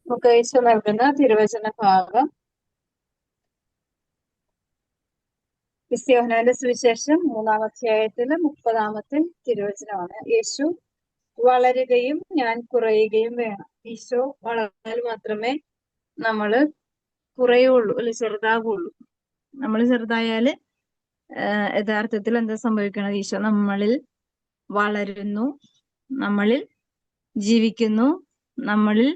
നമുക്ക് യേശു നൽകുന്ന തിരുവചന ഭാഗം യോഹന്നാന്റെ സുവിശേഷം 3-ാം അധ്യായത്തിലെ 30-ാമത്തെ തിരുവചനമാണ്. യേശു വളരുകയും ഞാൻ കുറയുകയും വേണം. ഈശോ വളർന്നാൽ മാത്രമേ നമ്മള് കുറയുള്ളൂ, അല്ലെ ചെറുതാകുള്ളൂ. നമ്മൾ ചെറുതായാല് യഥാർത്ഥത്തിൽ എന്താ സംഭവിക്കണത്? ഈശോ നമ്മളിൽ വളരുന്നു, നമ്മളിൽ ജീവിക്കുന്നു, നമ്മളിൽ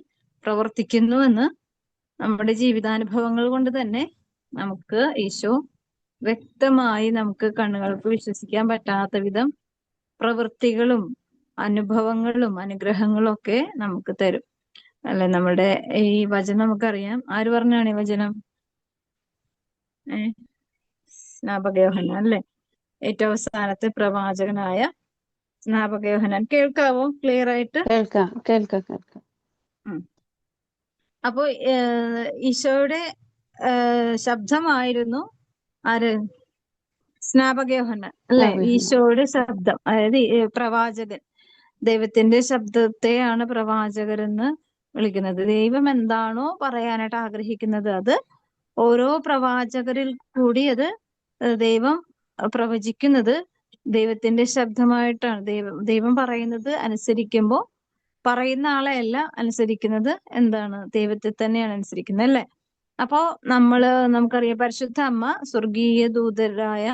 പ്രവർത്തിക്കുന്നു എന്ന് നമ്മുടെ ജീവിതാനുഭവങ്ങൾ കൊണ്ട് തന്നെ നമുക്ക് ഈശോ വ്യക്തമായി നമുക്ക് കണ്ണുകൾക്ക് വിശ്വസിക്കാൻ പറ്റാത്ത വിധം പ്രവൃത്തികളും അനുഭവങ്ങളും അനുഗ്രഹങ്ങളും ഒക്കെ നമുക്ക് തരും. അല്ലെ, നമ്മുടെ ഈ വചനം നമുക്കറിയാം. ആര് പറഞ്ഞാണ് ഈ വചനം? സ്നാപക യോഹന്നാൻ അല്ലെ, ഏറ്റവും അവസാനത്തെ പ്രവാചകനായ സ്നാപക യോഹന്നാൻ. കേൾക്കാവോ ക്ലിയർ ആയിട്ട്? കേൾക്കാം. അപ്പോ ഈശോയുടെ ശബ്ദമായിരുന്നു ആര്? സ്നാപക യോഹന്നാൻ അല്ലെ, ഈശോയുടെ ശബ്ദം. അതായത് പ്രവാചകൻ, ദൈവത്തിന്റെ ശബ്ദത്തെയാണ് പ്രവാചകരെന്ന് വിളിക്കുന്നത്. ദൈവം എന്താണോ പറയാനായിട്ട് ആഗ്രഹിക്കുന്നത് അത് ഓരോ പ്രവാചകരിൽ കൂടി അത് ദൈവം പ്രവചിക്കുന്നത് ദൈവത്തിന്റെ ശബ്ദമായിട്ടാണ്. ദൈവം പറയുന്നത് അനുസരിക്കുമ്പോൾ പറയുന്ന ആളെ അല്ല അനുസരിക്കുന്നത്, എന്താണ്? ദൈവത്തെ തന്നെയാണ് അനുസരിക്കുന്നത്, അല്ലെ? അപ്പോ നമുക്കറിയാം, പരിശുദ്ധ അമ്മ സ്വർഗീയ ദൂതരായ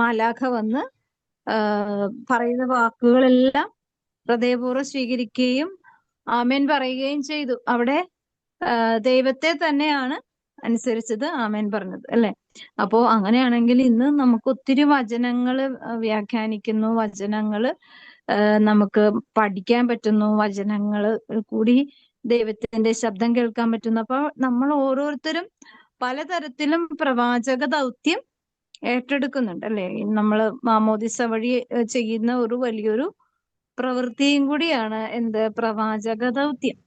മാലാഖ വന്ന് പറയുന്ന വാക്കുകളെല്ലാം ഹൃദയപൂർവ്വം സ്വീകരിക്കുകയും ആമേൻ പറയുകയും ചെയ്തു. അവിടെ ദൈവത്തെ തന്നെയാണ് അനുസരിച്ചത്, ആമേൻ പറഞ്ഞത്, അല്ലെ? അപ്പോ അങ്ങനെയാണെങ്കിൽ ഇന്ന് നമുക്ക് ഒത്തിരി വചനങ്ങള് വ്യാഖ്യാനിക്കുന്നു, വചനങ്ങള് നമുക്ക് പഠിക്കാൻ പറ്റുന്നു, വചനങ്ങള് കൂടി ദൈവത്തിന്റെ ശബ്ദം കേൾക്കാൻ പറ്റുന്നു. അപ്പൊ നമ്മൾ ഓരോരുത്തരും പലതരത്തിലും പ്രവാചക ദൗത്യം ഏറ്റെടുക്കുന്നുണ്ട്, അല്ലെ? നമ്മള് മാമോദിസ വഴി ചെയ്യുന്ന ഒരു വലിയൊരു പ്രവൃത്തിയും കൂടിയാണ് എന്ത്? പ്രവാചക ദൗത്യം.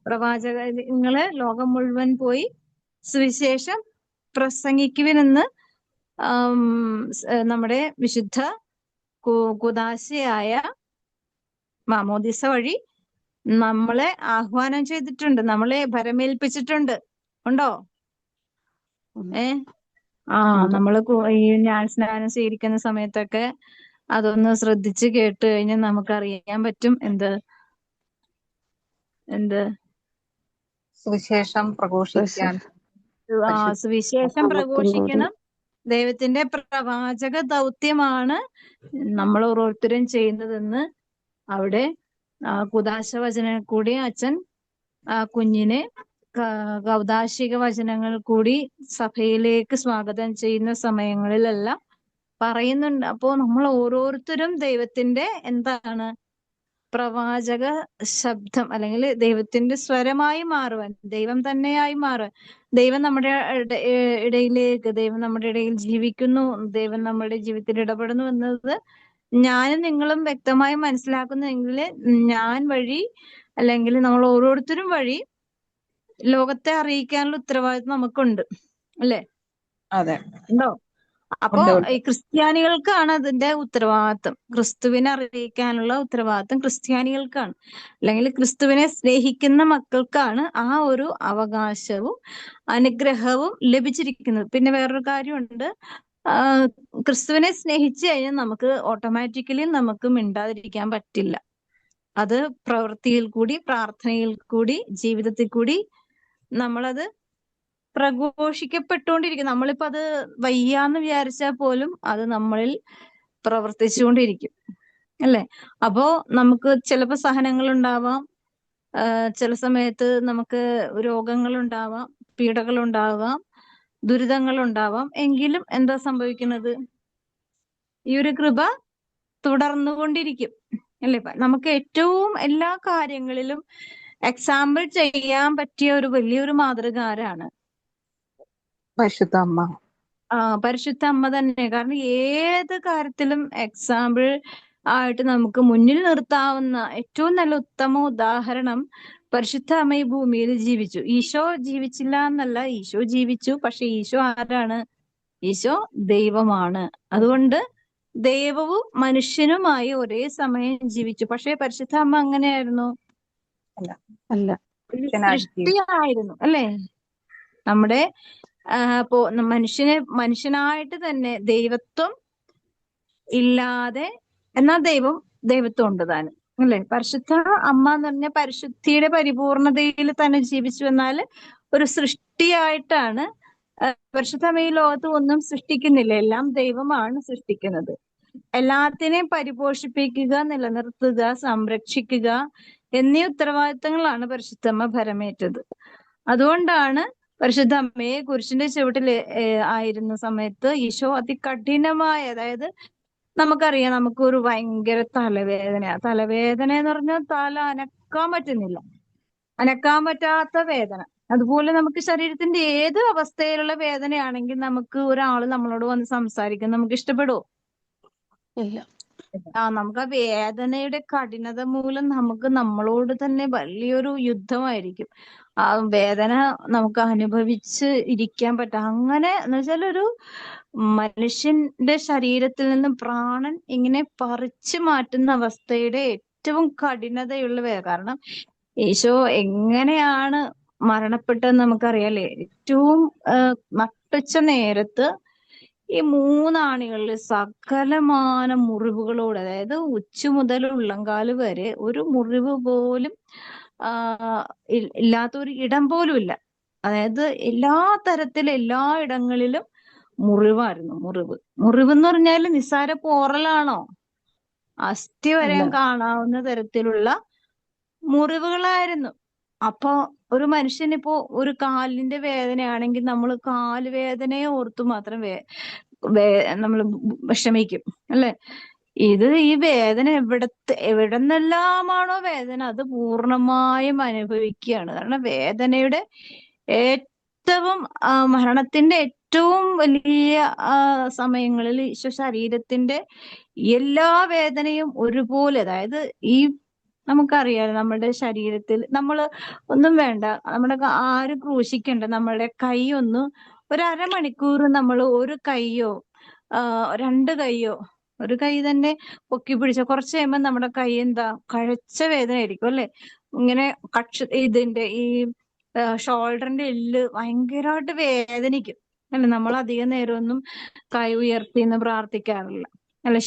പ്രവാചകങ്ങള് ലോകം മുഴുവൻ പോയി സുവിശേഷം പ്രസംഗിക്കുവിനെന്ന് നമ്മുടെ വിശുദ്ധ കുദാശയായ മാമോദിസ വഴി നമ്മളെ ആഹ്വാനം ചെയ്തിട്ടുണ്ട്, നമ്മളെ ഭരമേൽപ്പിച്ചിട്ടുണ്ട്. ഉണ്ടോ? നമ്മള് ഈ സ്നാനം സ്വീകരിക്കുന്ന സമയത്തൊക്കെ അതൊന്ന് ശ്രദ്ധിച്ച് കേട്ട് കഴിഞ്ഞാൽ നമുക്കറിയാൻ പറ്റും സുവിശേഷം പ്രഘോഷിക്കാൻ. സുവിശേഷം പ്രഘോഷിക്കണം. ദൈവത്തിന്റെ പ്രവാചക ദൗത്യമാണ് നമ്മൾ ഓരോരുത്തരും ചെയ്യുന്നതെന്ന് അവിടെ കുദാശ വചനം കൂടി അച്ഛൻ കുഞ്ഞിനെ കൗദാശിക വചനങ്ങൾ കൂടി സഭയിലേക്ക് സ്വാഗതം ചെയ്യുന്ന സമയങ്ങളിലെല്ലാം പറയുന്നുണ്ട്. അപ്പോ നമ്മൾ ഓരോരുത്തരും ദൈവത്തിന്റെ എന്താണ്? പ്രവാചക ശബ്ദം, അല്ലെങ്കിൽ ദൈവത്തിന്റെ സ്വരമായി മാറുവാൻ, ദൈവം തന്നെയായി മാറുവാൻ, ദൈവം നമ്മുടെ ദൈവം നമ്മുടെ ഇടയിൽ ജീവിക്കുന്നു, ദൈവം നമ്മുടെ ജീവിതത്തിൽ ഇടപെടുന്നു എന്നത് ഞാനും നിങ്ങളും വ്യക്തമായി മനസ്സിലാക്കുന്നെങ്കിൽ ഞാൻ വഴി, അല്ലെങ്കിൽ നമ്മൾ ഓരോരുത്തരും വഴി ലോകത്തെ അറിയിക്കാനുള്ള ഉത്തരവാദിത്വം നമുക്കുണ്ട്, അല്ലെ? അതെ, ഉണ്ടോ? അപ്പോ ഈ ക്രിസ്ത്യാനികൾക്കാണ് അതിന്റെ ഉത്തരവാദിത്വം. ക്രിസ്തുവിനെ അറിയിക്കാനുള്ള ഉത്തരവാദിത്വം ക്രിസ്ത്യാനികൾക്കാണ്, അല്ലെങ്കിൽ ക്രിസ്തുവിനെ സ്നേഹിക്കുന്ന മക്കൾക്കാണ് ആ ഒരു അവകാശവും അനുഗ്രഹവും ലഭിച്ചിരിക്കുന്നത്. പിന്നെ വേറൊരു കാര്യമുണ്ട്, ക്രിസ്തുവിനെ സ്നേഹിച്ചു കഴിഞ്ഞാൽ നമുക്ക് ഓട്ടോമാറ്റിക്കലി നമുക്ക് മിണ്ടാതിരിക്കാൻ പറ്റില്ല. അത് പ്രവൃത്തിയിൽ കൂടി, പ്രാർത്ഥനയിൽ കൂടി, ജീവിതത്തിൽ കൂടി നമ്മളത് പ്രഘോഷിക്കപ്പെട്ടുകൊണ്ടിരിക്കും. നമ്മളിപ്പോ അത് വയ്യാന്ന് വിചാരിച്ചാൽ പോലും അത് നമ്മളിൽ പ്രവർത്തിച്ചുകൊണ്ടിരിക്കും, അല്ലെ? അപ്പോ നമുക്ക് ചിലപ്പോ സഹനങ്ങൾ ഉണ്ടാവാം, ചില സമയത്ത് നമുക്ക് രോഗങ്ങൾ ഉണ്ടാവാം, പീഡകൾ ഉണ്ടാവാം, ദുരിതങ്ങൾ ഉണ്ടാവാം. എങ്കിലും എന്താ സംഭവിക്കുന്നത്? ഈ ഒരു കൃപ തുടർന്നുകൊണ്ടിരിക്കും, അല്ലെ? നമുക്ക് ഏറ്റവും എല്ലാ കാര്യങ്ങളിലും എക്സാമ്പിൾ ചെയ്യാൻ പറ്റിയ ഒരു വലിയൊരു മാതൃക ആരാണ്? പരിശുദ്ധ അമ്മ. പരിശുദ്ധ അമ്മ തന്നെ. കാരണം ഏത് കാര്യത്തിലും എക്സാമ്പിൾ ആയിട്ട് നമുക്ക് മുന്നിൽ നിർത്താവുന്ന ഏറ്റവും നല്ല ഉത്തമ ഉദാഹരണം പരിശുദ്ധ അമ്മ ഈ ഭൂമിയിൽ ജീവിച്ചു. ഈശോ ജീവിച്ചില്ല എന്നല്ല, ഈശോ ജീവിച്ചു. പക്ഷെ ഈശോ ആരാണ്? ഈശോ ദൈവമാണ്. അതുകൊണ്ട് ദൈവവും മനുഷ്യനുമായി ഒരേ സമയം ജീവിച്ചു. പക്ഷെ പരിശുദ്ധ അമ്മ അങ്ങനെയായിരുന്നു? അല്ല, അല്ല. ഒരു മനുഷ്യനായി ജീവിച്ചു. സൃഷ്ടിയായിരുന്നു അല്ലേ? നമ്മുടെ മനുഷ്യനായിട്ട് തന്നെ ദൈവത്വം ഇല്ലാതെ, എന്നാൽ ദൈവത്വം ഉണ്ട് താനും അല്ലെ? പരിശുദ്ധ അമ്മ എന്ന് പറഞ്ഞ പരിശുദ്ധിയുടെ പരിപൂർണതയിൽ തന്നെ ജീവിച്ചു. എന്നാൽ ഒരു സൃഷ്ടിയായിട്ടാണ്. പരിശുദ്ധ അമ്മ ഈ ലോകത്ത് ഒന്നും സൃഷ്ടിക്കുന്നില്ല, എല്ലാം ദൈവമാണ് സൃഷ്ടിക്കുന്നത്. എല്ലാത്തിനെയും പരിപോഷിപ്പിക്കുക, നിലനിർത്തുക, സംരക്ഷിക്കുക എന്നീ ഉത്തരവാദിത്തങ്ങളാണ് പരിശുദ്ധമ്മ ഭരമേറ്റത്. അതുകൊണ്ടാണ് പരിശുദ്ധ അമ്മയെ കുരിശിന്റെ ചുവട്ടിൽ ആയിരുന്ന സമയത്ത് ഈശോ അതികഠിനമായ, അതായത് നമുക്കറിയാം, നമുക്കൊരു ഭയങ്കര തലവേദന എന്ന് പറഞ്ഞാൽ തല അനക്കാൻ പറ്റുന്നില്ല, അനക്കാൻ പറ്റാത്ത വേദന. അതുപോലെ നമുക്ക് ശരീരത്തിന്റെ ഏത് അവസ്ഥയിലുള്ള വേദനയാണെങ്കിൽ നമുക്ക് ഒരാൾ നമ്മളോട് വന്ന് സംസാരിക്കാൻ നമുക്ക് ഇഷ്ടപ്പെടുമോ? ഇല്ല. നമുക്ക് ആ വേദനയുടെ കഠിനത മൂലം നമുക്ക് നമ്മളോട് തന്നെ വലിയൊരു യുദ്ധമായിരിക്കും. ആ വേദന നമുക്ക് അനുഭവിച്ച് ഇരിക്കാൻ പറ്റാം. അങ്ങനെ എന്ന് വെച്ചാൽ ഒരു മനുഷ്യന്റെ ശരീരത്തിൽ നിന്നും പ്രാണൻ ഇങ്ങനെ പറിച്ചു മാറ്റുന്ന അവസ്ഥയുടെ ഏറ്റവും കഠിനതയുള്ള കാരണം ഈശോ എങ്ങനെയാണ് മരണപ്പെട്ടതെന്ന് നമുക്കറിയാലേ. ഏറ്റവും നട്ടുച്ച നേരത്ത് ഈ മൂന്നാണികളിൽ സകലമാന മുറിവുകളോട്, അതായത് ഉച്ച മുതൽ ഉള്ളംകാല് വരെ ഒരു മുറിവ് പോലും ഇല്ലാത്ത ഒരു ഇടം പോലും ഇല്ല. അതായത് എല്ലാ തരത്തിലും എല്ലാ ഇടങ്ങളിലും മുറിവായിരുന്നു. മുറിവ് എന്ന് പറഞ്ഞാൽ നിസ്സാര പോറലാണോ? അസ്ഥി വരെ കാണാവുന്ന തരത്തിലുള്ള മുറിവുകളായിരുന്നു. അപ്പൊ ഒരു മനുഷ്യനിപ്പോ ഒരു കാലിന്റെ വേദനയാണെങ്കിൽ നമ്മൾ കാല് വേദനയെ ഓർത്തു മാത്രം നമ്മൾ വിഷമിക്കും അല്ലെ? ഈ വേദന എവിടെന്നെല്ലാമാണോ വേദന, അത് പൂർണ്ണമായും അനുഭവിക്കുകയാണ്. കാരണം വേദനയുടെ ഏറ്റവും മരണത്തിന്റെ ഏറ്റവും വലിയ സമയങ്ങളിൽ ഈശോ ശരീരത്തിന്റെ എല്ലാ വേദനയും ഒരുപോലെ, അതായത് നമുക്കറിയാം നമ്മുടെ ശരീരത്തിൽ നമ്മൾ ഒന്നും വേണ്ട, നമ്മുടെ ആരും ക്രൂശിക്കണ്ട, നമ്മളുടെ കൈ ഒന്ന് ഒരു അരമണിക്കൂർ നമ്മൾ ഒരു കൈയോ രണ്ട് കൈയോ, ഒരു കൈ തന്നെ പൊക്കി പിടിച്ച കുറച്ച് കഴിയുമ്പോൾ നമ്മുടെ കൈ എന്താ കഴച്ച വേദന ആയിരിക്കും അല്ലെ? ഇങ്ങനെ ഇതിന്റെ ഈ ഷോൾഡറിന്റെ എല്ല് ഭയങ്കരമായിട്ട് വേദനിക്കും അല്ലെ? നമ്മൾ അധികം നേരമൊന്നും കൈ ഉയർത്തിന്ന് പ്രാർത്ഥിക്കാറില്ല അല്ല.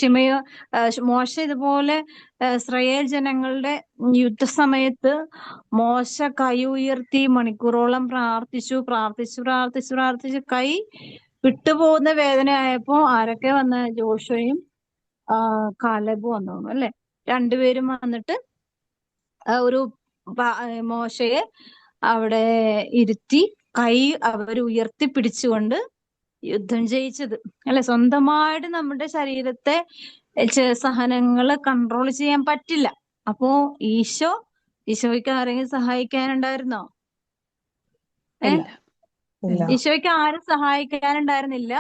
മോശ ഇതുപോലെ ഇസ്രായേൽ ജനങ്ങളുടെ യുദ്ധസമയത്ത് മോശ കൈ ഉയർത്തി മണിക്കൂറോളം പ്രാർത്ഥിച്ചു കൈ വിട്ടുപോകുന്ന വേദനയായപ്പോ ആരൊക്കെ വന്ന? ജോഷുവയും കാലേബും വന്നു അല്ലെ? രണ്ടുപേരും വന്നിട്ട് ഒരു മോശയെ അവിടെ ഇരുത്തി കൈ അവർ ഉയർത്തി പിടിച്ചുകൊണ്ട് യുദ്ധം ജയിച്ചത് അല്ലെ? സ്വന്തമായിട്ട് നമ്മുടെ ശരീരത്തെ സഹനങ്ങള് കൺട്രോൾ ചെയ്യാൻ പറ്റില്ല. അപ്പോ ഈശോയ്ക്ക് ആരെങ്കിലും സഹായിക്കാനുണ്ടായിരുന്നോ? ഈശോയ്ക്ക് ആരും സഹായിക്കാനുണ്ടായിരുന്നില്ല.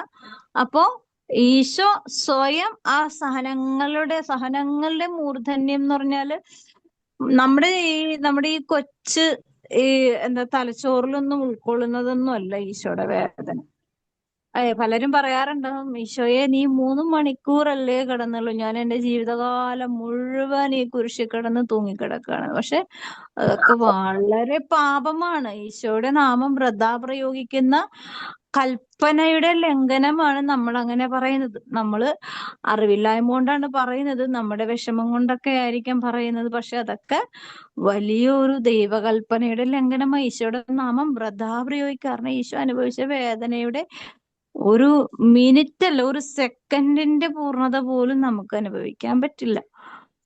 അപ്പോ ഈശോ സ്വയം ആ സഹനങ്ങളുടെ മൂർധന്യം എന്ന് പറഞ്ഞാല് നമ്മുടെ ഈ കൊച്ച് തലച്ചോറിലൊന്നും ഉൾക്കൊള്ളുന്നതൊന്നും അല്ല ഈശോയുടെ വേദന. പലരും പറയാറുണ്ടാവും, ഈശോയെ നീ 3 മണിക്കൂറല്ലേ കിടന്നുള്ളൂ, ഞാൻ എന്റെ ജീവിതകാലം മുഴുവൻ ഈ കുരിശിൽ കിടന്ന് തൂങ്ങിക്കിടക്കുകയാണ്. പക്ഷെ അതൊക്കെ വളരെ പാപമാണ്. ഈശോയുടെ നാമം വൃഥാ പ്രയോഗിക്കുന്ന കൽപ്പനയുടെ ലംഘനമാണ് നമ്മൾ അങ്ങനെ പറയുന്നത്. നമ്മള് അറിവില്ലായ്മ കൊണ്ടാണ് പറയുന്നത്, നമ്മുടെ വിഷമം കൊണ്ടൊക്കെ ആയിരിക്കാം പറയുന്നത്. പക്ഷെ അതൊക്കെ വലിയൊരു ദൈവകൽപ്പനയുടെ ലംഘനമായി. ഈശോയുടെ നാമം വൃഥാ പ്രയോഗിക്കാറുണ്ട്. ഈശോ അനുഭവിച്ച വേദനയുടെ ഒരു മിനിറ്റ് അല്ല, ഒരു സെക്കൻഡിന്റെ പൂർണ്ണത പോലും നമുക്ക് അനുഭവിക്കാൻ പറ്റില്ല.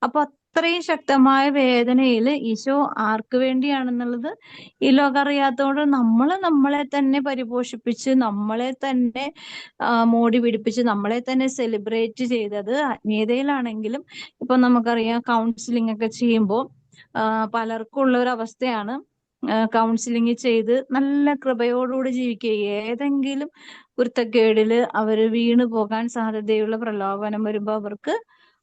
അപ്പൊ അത്രയും ശക്തമായ വേദനയിൽ ഈശോ ആർക്ക് വേണ്ടിയാണെന്നുള്ളത് ഈ ലോകം അറിയാത്തതുകൊണ്ട് നമ്മളെ തന്നെ പരിപോഷിപ്പിച്ച്, നമ്മളെ തന്നെ മോടി പിടിപ്പിച്ച്, നമ്മളെ തന്നെ സെലിബ്രേറ്റ് ചെയ്തത് ആത്മീയതയിലാണെങ്കിലും ഇപ്പൊ നമുക്കറിയാം കൗൺസിലിംഗ് ഒക്കെ ചെയ്യുമ്പോൾ പലർക്കും ഉള്ള ഒരു അവസ്ഥയാണ് കൗൺസിലിംഗ് ചെയ്ത് നല്ല കൃപയോടുകൂടി ജീവിക്കുക. ഏതെങ്കിലും കുരുത്തക്കേടില് അവര് വീണു പോകാൻ സാധ്യതയുള്ള പ്രലോഭനം വരുമ്പോ അവർക്ക്,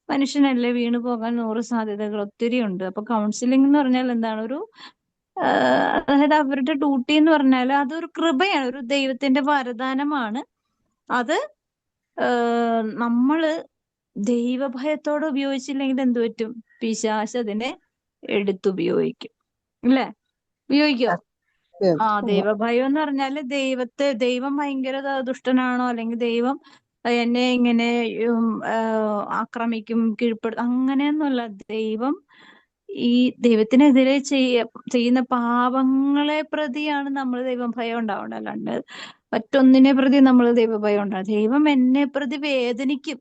മനുഷ്യനല്ലേ, വീണു പോകാൻ 100 സാധ്യതകൾ ഒത്തിരി ഉണ്ട്. അപ്പൊ കൗൺസിലിംഗ് എന്ന് പറഞ്ഞാൽ എന്താണ്? അതായത് അവരുടെ ഡ്യൂട്ടി എന്ന് പറഞ്ഞാൽ അതൊരു കൃപയാണ്, ഒരു ദൈവത്തിന്റെ വരദാനമാണ്. അത് നമ്മള് ദൈവഭയത്തോടെ ഉപയോഗിച്ചില്ലെങ്കിൽ എന്ത് പറ്റും? പിശാച് അതിനെ എടുത്തുപയോഗിക്കും ഇല്ലേ? ഉപയോഗിക്കോ? സത്യം. ഉവ്വ. ദൈവഭയം എന്ന് പറഞ്ഞാല് ദൈവം ഭയങ്കര ദുഷ്ടനാണോ, അല്ലെങ്കിൽ ദൈവം എന്നെ ഇങ്ങനെ ആക്രമിക്കും, കീഴ്പ്പെടുത്തും, അങ്ങനെയൊന്നുമല്ല. ദൈവം ഈ ദൈവത്തിനെതിരെ ചെയ്യുന്ന പാപങ്ങളെ പ്രതിയാണ് നമ്മൾ ദൈവഭയം ഉണ്ടാവേണ്ടത്. അല്ലാണ്ട് മറ്റൊന്നിനെ പ്രതി നമ്മൾ ദൈവഭയം ഉണ്ടാകും. ദൈവം എന്നെ പ്രതി വേദനിക്കും,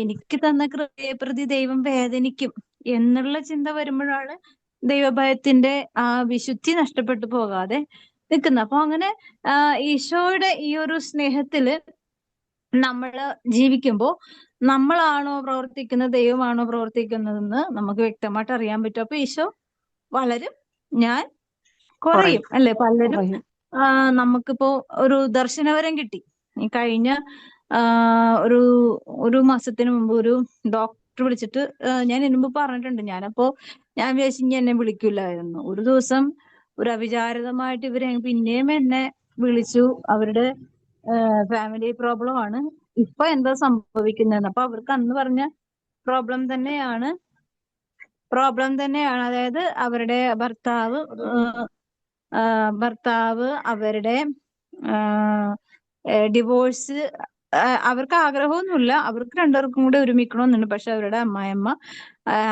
എനിക്ക് തന്ന കൃപയെ പ്രതി ദൈവം വേദനിക്കും എന്നുള്ള ചിന്ത വരുമ്പോഴാണ് ദൈവഭയത്തിന്റെ ആ വിശുദ്ധി നഷ്ടപ്പെട്ടു പോകാതെ നിൽക്കുന്നത്. അപ്പൊ അങ്ങനെ ഈശോയുടെ ഈ ഒരു സ്നേഹത്തില് നമ്മള് ജീവിക്കുമ്പോൾ നമ്മളാണോ പ്രവർത്തിക്കുന്നത്, ദൈവമാണോ പ്രവർത്തിക്കുന്നതെന്ന് നമുക്ക് വ്യക്തമായിട്ട് അറിയാൻ പറ്റും. അപ്പൊ ഈശോ വളരും, ഞാൻ കുറയും, കുറയും. അല്ലെ? പലരും കുറയും. നമുക്കിപ്പോ ഒരു ദർശനവരം കിട്ടി. ഈ കഴിഞ്ഞ ആ, ഒരു ഒരു മാസത്തിന് മുമ്പ് ഒരു ഡോക്ടർ വിളിച്ചിട്ട്, ഞാൻ ഇതിനു മുമ്പ് പറഞ്ഞിട്ടുണ്ട്, ഞാൻ വിചാരിച്ചു ഇനി എന്നെ വിളിക്കില്ലായിരുന്നു. ഒരു ദിവസം ഒരു അവിചാരിതമായിട്ട് ഇവര് പിന്നെയും എന്നെ വിളിച്ചു. അവരുടെ ഫാമിലി പ്രോബ്ലം ആണ്, ഇപ്പൊ എന്താ സംഭവിക്കുന്നതെന്ന്. അപ്പൊ അവർക്ക് അന്ന് പറഞ്ഞ പ്രോബ്ലം തന്നെയാണ് അതായത് അവരുടെ ഭർത്താവ് അവരുടെ ഡിവോഴ്സ്, അവർക്ക് ആഗ്രഹമൊന്നുമില്ല, അവർക്ക് രണ്ടുപേർക്കും കൂടെ ഒരുമിക്കണമെന്നുണ്ട്. പക്ഷെ അവരുടെ അമ്മായിയമ്മ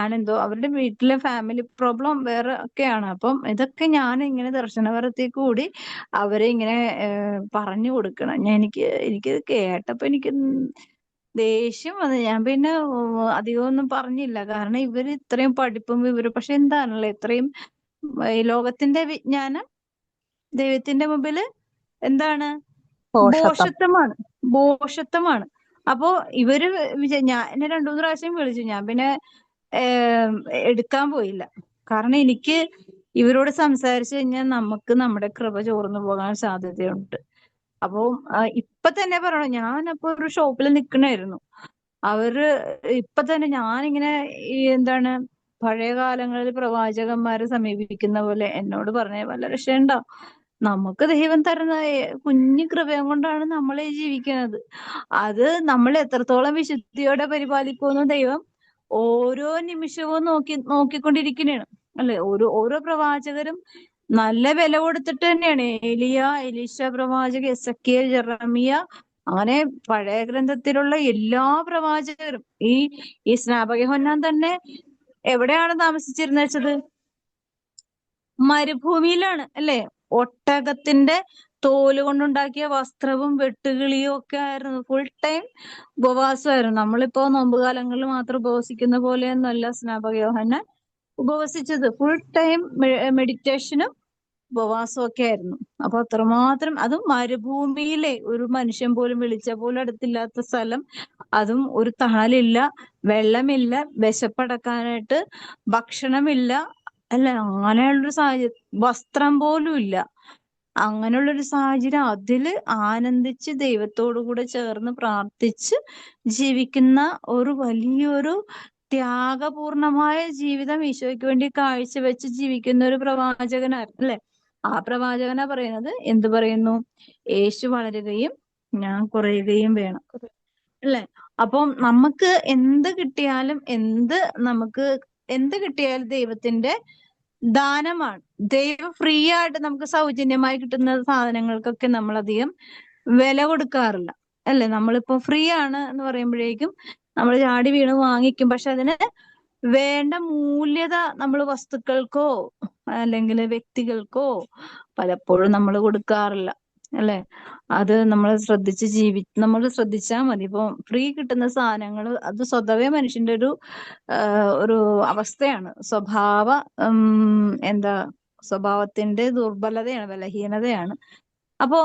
ആണെന്തോ, അവരുടെ വീട്ടിലെ ഫാമിലി പ്രോബ്ലം വേറെ ഒക്കെയാണ്. അപ്പം ഇതൊക്കെ ഞാൻ ഇങ്ങനെ ദർശനപരത്തിൽ കൂടി അവരെ ഇങ്ങനെ പറഞ്ഞു കൊടുക്കണം. എനിക്കിത് കേട്ടപ്പോ എനിക്ക് ദേഷ്യം വന്നു. ഞാൻ പിന്നെ അധികമൊന്നും പറഞ്ഞില്ല, കാരണം ഇവര് ഇത്രയും പഠിപ്പും വിവരം, പക്ഷെ എന്താണല്ലോ ഇത്രയും ഈ ലോകത്തിന്റെ വിജ്ഞാനം ദൈവത്തിന്റെ മുമ്പില് എന്താണ്? പോഷത്വം. ഭോഷത്വമാണ്. അപ്പോ ഇവര് ഞാൻ എന്നെ 2-3 പ്രാവശ്യം വിളിച്ചു. ഞാൻ പിന്നെ ഏഹ് എടുക്കാൻ പോയില്ല. കാരണം എനിക്ക് ഇവരോട് സംസാരിച്ചു കഴിഞ്ഞാൽ നമുക്ക് നമ്മുടെ കൃപ ചോർന്നു പോകാൻ സാധ്യതയുണ്ട്. അപ്പോ ഇപ്പൊ തന്നെ പറയണം, ഞാനപ്പോ ഒരു ഷോപ്പിൽ നിൽക്കണായിരുന്നു. അവര് ഇപ്പൊ തന്നെ ഞാനിങ്ങനെ ഈ എന്താണ്, പഴയ കാലങ്ങളിൽ പ്രവാചകന്മാരെ സമീപിക്കുന്ന പോലെ എന്നോട് പറഞ്ഞ വല്ല രക്ഷയുണ്ടോ? നമുക്ക് ദൈവം തരുന്ന കുഞ്ഞു കൃപയും കൊണ്ടാണ് നമ്മളെ ജീവിക്കുന്നത്. അത് നമ്മൾ എത്രത്തോളം വിശുദ്ധിയോടെ പരിപാലിക്കുന്നു ദൈവം ഓരോ നിമിഷവും നോക്കിക്കൊണ്ടിരിക്കുന്നതാണ്. അല്ലെ? ഓരോ പ്രവാചകരും നല്ല വില കൊടുത്തിട്ട് തന്നെയാണ്. എലീശ പ്രവാചക, എസെക്കിയേൽ, ജെറമിയ, അങ്ങനെ പഴയ ഗ്രന്ഥത്തിലുള്ള എല്ലാ പ്രവാചകരും, ഈ സ്നാപക യോഹന്നാൻ തന്നെ എവിടെയാണ് താമസിച്ചിരുന്നത് വെച്ചത്? മരുഭൂമിയിലാണ്, അല്ലെ? ഒട്ടകത്തിന്റെ തോല് കൊണ്ടുണ്ടാക്കിയ വസ്ത്രവും വെട്ടുകിളിയും ഒക്കെ ആയിരുന്നു. ഫുൾ ടൈം ഉപവാസമായിരുന്നു. നമ്മളിപ്പോ നോമ്പുകാലങ്ങളിൽ മാത്രം ഉപവസിക്കുന്ന പോലെയൊന്നുമല്ല സ്നാപക യോഹന്നാൻ ഉപവസിച്ചത്. ഫുൾ ടൈം മെഡിറ്റേഷനും ഉപവാസവും ഒക്കെ ആയിരുന്നു. അപ്പൊ അത്രമാത്രം, അതും മരുഭൂമിയിലെ ഒരു മനുഷ്യൻ പോലും വിളിച്ച പോലും അടുത്തില്ലാത്ത സ്ഥലം, അതും ഒരു തണലില്ല, വെള്ളമില്ല, വിശപ്പടക്കാനായിട്ട് ഭക്ഷണമില്ല, അല്ല, അങ്ങനെയുള്ളൊരു സാഹചര്യം, വസ്ത്രം പോലും ഇല്ല. അങ്ങനെയുള്ളൊരു സാഹചര്യം, അതില് ആനന്ദിച്ച് ദൈവത്തോടു കൂടെ ചേർന്ന് പ്രാർത്ഥിച്ച് ജീവിക്കുന്ന ഒരു വലിയൊരു ത്യാഗപൂർണമായ ജീവിതം ഈശോയ്ക്ക് വേണ്ടി കാഴ്ചവെച്ച് ജീവിക്കുന്ന ഒരു പ്രവാചകനായിരുന്നു, അല്ലെ? ആ പ്രവാചകനാ പറയുന്നത്, എന്ത് പറയുന്നു? യേശു വളരുകയും ഞാൻ കുറയുകയും വേണം, അല്ലെ? അപ്പം നമുക്ക് എന്ത് കിട്ടിയാലും ദൈവത്തിന്റെ ദാനമാണ്. ദൈവം ഫ്രീ ആയിട്ട് നമുക്ക് സൗജന്യമായി കിട്ടുന്ന സാധനങ്ങൾക്കൊക്കെ നമ്മൾ അധികം വില കൊടുക്കാറില്ല, അല്ലെ? നമ്മളിപ്പോ ഫ്രീ ആണ് എന്ന് പറയുമ്പോഴേക്കും നമ്മൾ ചാടി വീണ് വാങ്ങിക്കും. പക്ഷെ അതിന് വേണ്ട മൂല്യത നമ്മൾ വസ്തുക്കൾക്കോ അല്ലെങ്കിൽ വ്യക്തികൾക്കോ പലപ്പോഴും നമ്മൾ കൊടുക്കാറില്ല, അല്ലെ? അത് നമ്മൾ ശ്രദ്ധിച്ചാൽ മതി. ഇപ്പൊ ഫ്രീ കിട്ടുന്ന സാധനങ്ങൾ അത് സ്വതവേ മനുഷ്യന്റെ ഒരു അവസ്ഥയാണ്, സ്വഭാവത്തിന്റെ ദുർബലതയാണ്, ബലഹീനതയാണ്. അപ്പോ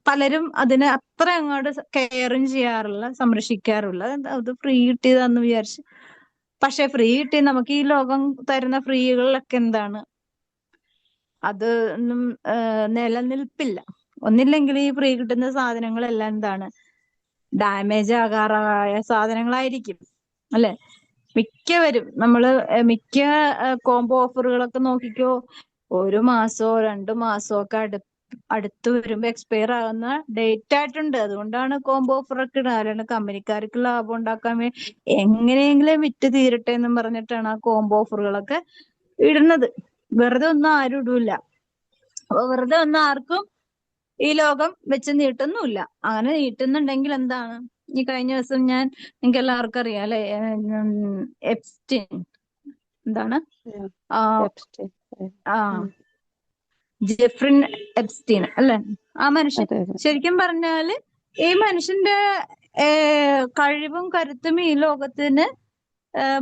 പലരും അതിനെ അത്ര അങ്ങോട്ട് കെയറും ചെയ്യാറില്ല, സംരക്ഷിക്കാറില്ല. അത് ഫ്രീ കിട്ടിയതാന്ന് വിചാരിച്ച്. പക്ഷെ ഫ്രീ കിട്ടി നമുക്ക് ഈ ലോകം തരുന്ന ഫ്രീകളിലൊക്കെ എന്താണ്? അത് ഒന്നും നിലനിൽപ്പില്ല. ഒന്നില്ലെങ്കിൽ ഈ ഫ്രീ കിട്ടുന്ന സാധനങ്ങളെല്ലാം എന്താണ്? ഡാമേജ് ആകാറായ സാധനങ്ങളായിരിക്കും, അല്ലെ? മിക്ക കോംബോ ഓഫറുകളൊക്കെ നോക്കിക്കോ, 1 മാസമോ 2 മാസമോ ഒക്കെ അടുത്ത് വരുമ്പോ എക്സ്പയർ ആകുന്ന ഡേറ്റ് ആയിട്ടുണ്ട്. അതുകൊണ്ടാണ് കോംബോ ഓഫർ ഒക്കെ ഇടുന്നത്. അല്ലാണ്ട് കമ്പനിക്കാർക്ക് ലാഭം ഉണ്ടാക്കാൻ വേണ്ടി എങ്ങനെയെങ്കിലും വിറ്റ് തീരട്ടെ എന്നും പറഞ്ഞിട്ടാണ് ആ കോംബോ ഓഫറുകളൊക്കെ ഇടുന്നത്. വെറുതെ ഒന്നും ആരും ഇടൂല. അപ്പൊ വെറുതെ ഒന്നും ആർക്കും ഈ ലോകം വെച്ച് നീട്ടുന്നുമില്ല. അങ്ങനെ നീട്ടുന്നുണ്ടെങ്കിൽ എന്താണ്? ഈ കഴിഞ്ഞ ദിവസം നിങ്ങൾക്ക് എല്ലാവർക്കും അറിയാം അല്ലെ, എപ്സ്റ്റീൻ എന്താണ് ആ എപ്സ്റ്റൈൻ. ആ ജെഫ്രിൻ എപ്സ്റ്റീൻ അല്ലെ, ആ മനുഷ്യൻ അതെ അതെ. ശരിക്കും പറഞ്ഞാല് ഈ മനുഷ്യന്റെ കഴിവും കരുത്തും ഈ ലോകത്തിന്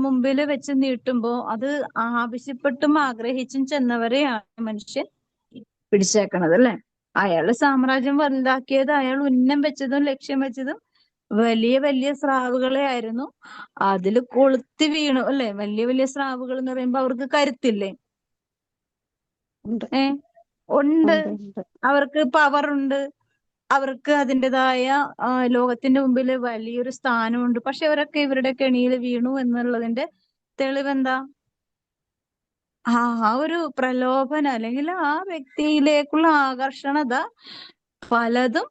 മുമ്പിൽ വെച്ച് നീട്ടുമ്പോ അത് ആവശ്യപ്പെട്ടും ആഗ്രഹിച്ചും ചെന്നവരെയാണ് മനുഷ്യൻ പിടിച്ചേക്കണത് അല്ലെ. അയാള് സാമ്രാജ്യം വലുതാക്കിയത് അയാൾ ഉന്നം വെച്ചതും ലക്ഷ്യം വെച്ചതും വലിയ വലിയ സ്രാവുകളെ ആയിരുന്നു. അതിൽ കൊളുത്തി വീണു അല്ലെ. വലിയ വലിയ സ്രാവുകൾ എന്ന് പറയുമ്പോ അവർക്ക് കരുത്തില്ലേ? ഉണ്ട് ഉണ്ട്. ഉണ്ട് ഉണ്ട്. അവർക്ക് പവർ ഉണ്ട്. അവർക്ക് അതിൻ്റെതായ ലോകത്തിന്റെ മുമ്പിൽ വലിയൊരു സ്ഥാനമുണ്ട്. പക്ഷെ അവരൊക്കെ ഇവരുടെ കെണിയിൽ വീണു എന്നുള്ളതിന്റെ തെളിവെന്താ? ആ ഒരു പ്രലോഭനം അല്ലെങ്കിൽ ആ വ്യക്തിയിലേക്കുള്ള ആകർഷണത പലതും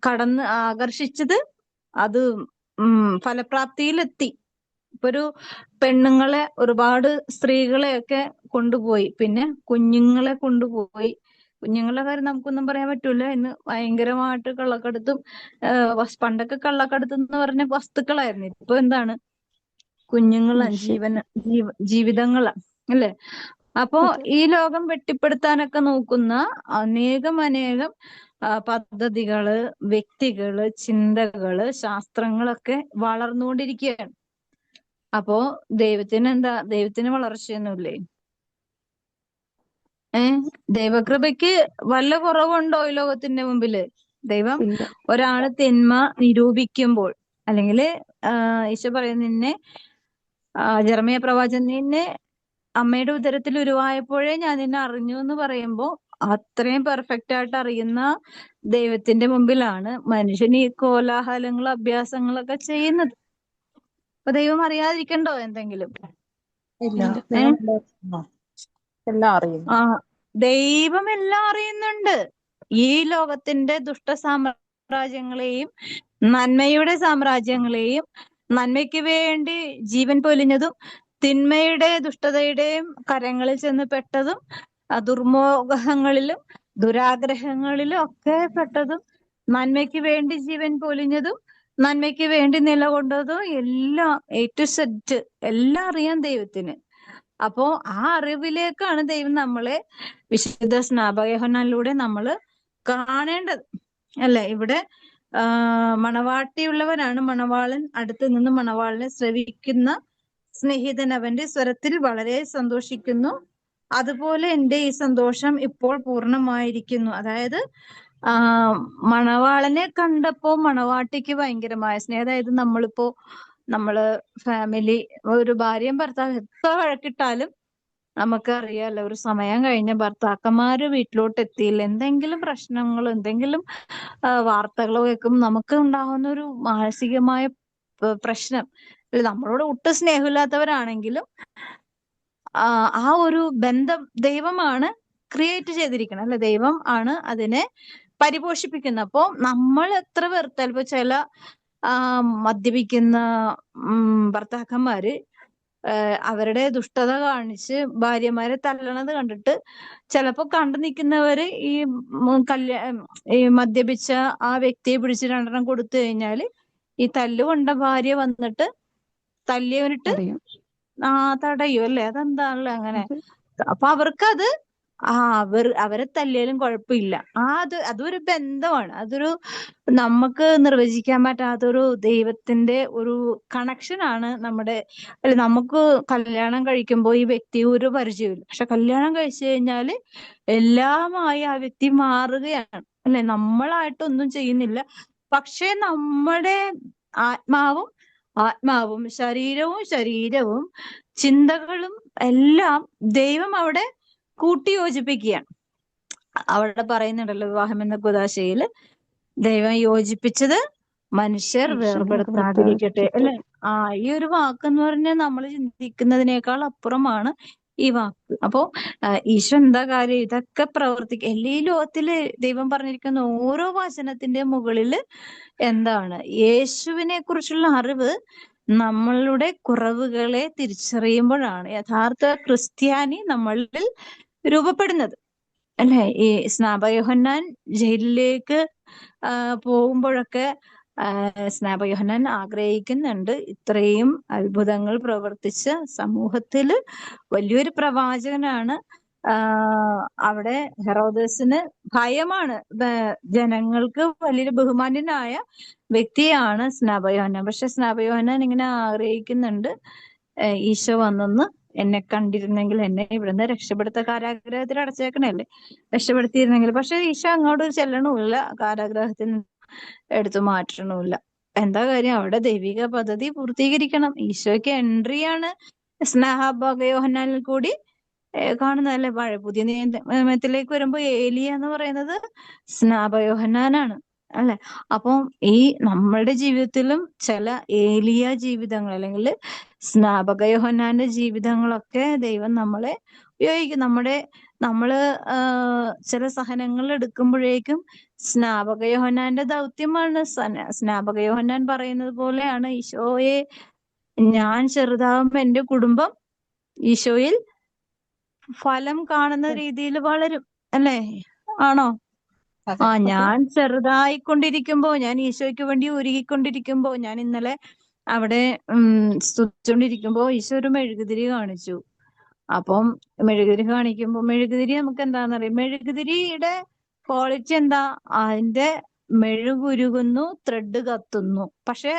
കടന്ന് ആകർഷിച്ചത് അത് ഫലപ്രാപ്തിയിലെത്തി. ഇപ്പൊ ഒരു പെണ്ണുങ്ങളെ, ഒരുപാട് സ്ത്രീകളെയൊക്കെ കൊണ്ടുപോയി, പിന്നെ കുഞ്ഞുങ്ങളെ കൊണ്ടുപോയി. കുഞ്ഞുങ്ങളുടെ കാര്യം നമുക്കൊന്നും പറയാൻ പറ്റൂല. ഇന്ന് ഭയങ്കരമായിട്ട് കള്ളക്കടത്തും, പണ്ടൊക്കെ കള്ളക്കടത്തും എന്ന് പറഞ്ഞ വസ്തുക്കളായിരുന്നു. ഇപ്പൊ എന്താണ്? കുഞ്ഞുങ്ങളാണ്, മനുഷ്യൻ. ജീവിതങ്ങളാണ് അല്ലെ. അപ്പോ അതെ. ഈ ലോകം വെട്ടിപ്പെടുത്താനൊക്കെ നോക്കുന്ന അനേകം പദ്ധതികള്, വ്യക്തികള്, ചിന്തകള്, ശാസ്ത്രങ്ങളൊക്കെ വളർന്നുകൊണ്ടിരിക്കുകയാണ്. അപ്പോ ദൈവത്തിന് വളർച്ചയൊന്നുമില്ലേ? ദൈവകൃപയ്ക്ക് വല്ല കുറവുണ്ടോ ഈ ലോകത്തിന്റെ മുമ്പില്? ദൈവം ഇല്ല. ഒരാള് തിന്മ നിരൂപിക്കുമ്പോൾ, അല്ലെങ്കിൽ ഈശോ പറയുന്ന നിന്നെ ജെറമ്യ പ്രവാചകൻ, നിന്നെ അമ്മയുടെ ഉദരത്തിൽ ഉരുവായപ്പോഴേ ഞാൻ നിന്നെ അറിഞ്ഞു എന്ന് പറയുമ്പോ അത്രയും പെർഫെക്റ്റ് ആയിട്ട് അറിയുന്ന ദൈവത്തിന്റെ മുമ്പിലാണ് മനുഷ്യൻ ഈ കോലാഹലങ്ങളും അഭ്യാസങ്ങളൊക്കെ ചെയ്യുന്നത്. അപ്പൊ ദൈവം അറിയാതിരിക്കണ്ടോ എന്തെങ്കിലും? ഇല്ല. ഇല്ല. ദൈവം എല്ലാം അറിയുന്നു. ദൈവം എല്ലാം അറിയുന്നുണ്ട്. ഈ ലോകത്തിന്റെ ദുഷ്ട സാമ്രാജ്യങ്ങളെയും നന്മയുടെ സാമ്രാജ്യങ്ങളെയും, നന്മയ്ക്ക് വേണ്ടി ജീവൻ പൊലിഞ്ഞതും തിന്മയുടെ ദുഷ്ടതയുടെയും കരങ്ങളിൽ ചെന്ന് പെട്ടതും ദുർമോഹങ്ങളിലും ദുരാഗ്രഹങ്ങളിലും ഒക്കെ പെട്ടതും, നന്മയ്ക്ക് വേണ്ടി ജീവൻ പൊലിഞ്ഞതും നന്മയ്ക്ക് വേണ്ടി നിലകൊണ്ടതും എല്ലാം A to Z എല്ലാം അറിയാം ദൈവത്തിന്. അപ്പോ ആ അറിവിലേക്കാണ് ദൈവം നമ്മളെ വിശുദ്ധ സ്നാപക യോഹന്നാനിലൂടെ നമ്മള് കാണേണ്ടത് അല്ലെ. ഇവിടെ മണവാട്ടിയുള്ളവനാണ് മണവാളൻ അടുത്ത് നിന്ന് മണവാളനെ ശ്രവിക്കുന്ന സ്നേഹിതൻ അവന്റെ സ്വരത്തിൽ വളരെ സന്തോഷിക്കുന്നു. അതുപോലെ എൻ്റെ ഈ സന്തോഷം ഇപ്പോൾ പൂർണ്ണമായിരിക്കുന്നു. അതായത് മണവാളനെ കണ്ടപ്പോ മണവാട്ടിക്ക് ഭയങ്കരമായ സ്നേഹം. അതായത് നമ്മള് ഫാമിലി, ഒരു ഭാര്യയും ഭർത്താവും എത്ര വഴക്കിട്ടാലും നമുക്കറിയാലോ, ഒരു സമയം കഴിഞ്ഞ ഭർത്താക്കന്മാര് വീട്ടിലോട്ട് എത്തിയില്ല, എന്തെങ്കിലും പ്രശ്നങ്ങളോ എന്തെങ്കിലും വാർത്തകളോ കേൾക്കുമ്പോൾ നമുക്ക് ഉണ്ടാകുന്ന ഒരു മാനസികമായ പ്രശ്നം. നമ്മളോട് ഒട്ടും സ്നേഹമില്ലാത്തവരാണെങ്കിലും ആ ഒരു ബന്ധം ദൈവമാണ് ക്രിയേറ്റ് ചെയ്തിരിക്കുന്നത് അല്ലെ. ദൈവം ആണ് അതിനെ പരിപോഷിപ്പിക്കുന്നത്. അപ്പോ നമ്മൾ എത്ര വെറുത്താൽ, ഇപ്പൊ ചില മദ്യപിക്കുന്ന ഭർത്താക്കന്മാര് അവരുടെ ദുഷ്ടത കാണിച്ച് ഭാര്യമാരെ തല്ലണത് കണ്ടിട്ട് ചിലപ്പോ കണ്ടു നിൽക്കുന്നവര് ഈ മദ്യപിച്ച ആ വ്യക്തിയെ പിടിച്ച് രണ്ടെണ്ണം കൊടുത്തു കഴിഞ്ഞാല് ഈ തല്ലുകൊണ്ട ഭാര്യ വന്നിട്ട് തല്ലിയവനിട്ട് തടയും അല്ലെ. അതെന്താണല്ലോ അങ്ങനെ? അപ്പൊ അവർക്കത് അവരെ തല്ലിയാലും കുഴപ്പമില്ല. അതൊരു ബന്ധമാണ്. അതൊരു നമുക്ക് നിർവചിക്കാൻ പറ്റാത്തൊരു ദൈവത്തിന്റെ ഒരു കണക്ഷനാണ് നമ്മുടെ. അല്ലെ, നമുക്ക് കല്യാണം കഴിക്കുമ്പോൾ ഈ വ്യക്തി ഒരു പരിചയമില്ല, പക്ഷെ കല്യാണം കഴിച്ചു കഴിഞ്ഞാല് എല്ലാമായി ആ വ്യക്തി മാറുകയാണ് അല്ലെ. നമ്മളായിട്ടൊന്നും ചെയ്യുന്നില്ല, പക്ഷെ നമ്മുടെ ആത്മാവും ശരീരവും ചിന്തകളും എല്ലാം ദൈവം അവിടെ കൂട്ടിയോജിപ്പിക്കുകയാണ്. അവിടെ പറയുന്നുണ്ടല്ലോ, വിവാഹം എന്ന കുദാശയില് ദൈവം യോജിപ്പിച്ചത് മനുഷ്യർ വേർപെടുത്താതിരിക്കട്ടെ അല്ലെ. ഈ ഒരു വാക്കെന്ന് പറഞ്ഞാൽ നമ്മൾ ചിന്തിക്കുന്നതിനേക്കാൾ അപ്പുറമാണ് ഈ വാക്ക്. അപ്പോ ഈശോ എന്താ കാര്യം ഇതൊക്കെ പ്രവർത്തിക്കുക? ഈ ലോകത്തില് ദൈവം പറഞ്ഞിരിക്കുന്ന ഓരോ വചനത്തിന്റെ മുകളില് എന്താണ്? യേശുവിനെ കുറിച്ചുള്ള അറിവ് നമ്മളുടെ കുറവുകളെ തിരിച്ചറിയുമ്പോഴാണ് യഥാർത്ഥ ക്രിസ്ത്യാനി നമ്മളിൽ രൂപപ്പെടുന്നത്. അല്ലെ? ഈ സ്നാപക ജയിലിലേക്ക് പോകുമ്പോഴൊക്കെ സ്നാപക ആഗ്രഹിക്കുന്നുണ്ട് ഇത്രയും അത്ഭുതങ്ങൾ പ്രവർത്തിച്ച സമൂഹത്തില് വലിയൊരു പ്രവാചകനാണ്. അവിടെ ഹെറോദസിന് ഭയമാണ്. ജനങ്ങൾക്ക് വലിയൊരു ബഹുമാന്യനായ വ്യക്തിയാണ് സ്നാപക. പക്ഷെ സ്നാപക ഇങ്ങനെ ആഗ്രഹിക്കുന്നുണ്ട്, ഈശോ വന്നെന്ന് എന്നെ കണ്ടിരുന്നെങ്കിൽ എന്നെ ഇവിടുന്ന് രക്ഷപ്പെടുത്ത, കാരാഗ്രഹത്തിൽ അടച്ചേക്കണല്ലേ, രക്ഷപ്പെടുത്തിയിരുന്നെങ്കിൽ. പക്ഷെ ഈശോ അങ്ങോട്ട് ചെല്ലണമില്ല, കാരാഗ്രഹത്തിൽ നിന്ന് എടുത്തു മാറ്റണമില്ല. എന്താ കാര്യം? അവിടെ ദൈവിക പദ്ധതി പൂർത്തീകരിക്കണം. ഈശോയ്ക്ക് എൻട്രിയാണ് സ്നാപക കൂടി കാണുന്നതല്ലേ. പുതിയ നിയമത്തിലേക്ക് വരുമ്പോ ഏലിയ എന്ന് പറയുന്നത് സ്നാപക അല്ലെ? അപ്പം ഈ നമ്മളുടെ ജീവിതത്തിലും ചില ഏലിയ ജീവിതങ്ങൾ അല്ലെങ്കിൽ സ്നാപക ജീവിതങ്ങളൊക്കെ ദൈവം നമ്മളെ ഉപയോഗിക്കും. നമ്മള് ചില സഹനങ്ങൾ എടുക്കുമ്പോഴേക്കും സ്നാപക ദൗത്യമാണ്. സ്നാപക പറയുന്നത് പോലെയാണ്, ഈശോയെ ഞാൻ ചെറുതാകുമ്പോ എന്റെ കുടുംബം ഈശോയിൽ ഫലം കാണുന്ന രീതിയിൽ വളരും. അല്ലേ? ആണോ? അതെ അതെ ഞാൻ ചെറുതായിക്കൊണ്ടിരിക്കുമ്പോ, ഞാൻ ഈശോയ്ക്ക് വേണ്ടി ഒരുങ്ങിക്കൊണ്ടിരിക്കുമ്പോ, ഞാൻ ഇന്നലെ അവിടെ സ്തുതിച്ചോണ്ടിരിക്കുമ്പോ ഈശോ ഒരു മെഴുകുതിരി കാണിച്ചു. അപ്പം മെഴുകുതിരി കാണിക്കുമ്പോ, മെഴുകുതിരി നമുക്ക് എന്താണെന്നറിയാം. മെഴുകുതിരിയുടെ ക്വാളിറ്റി എന്താ? അതിന്റെ മെഴുകുരുകുന്നു, ത്രെഡ് കത്തുന്നു. പക്ഷെ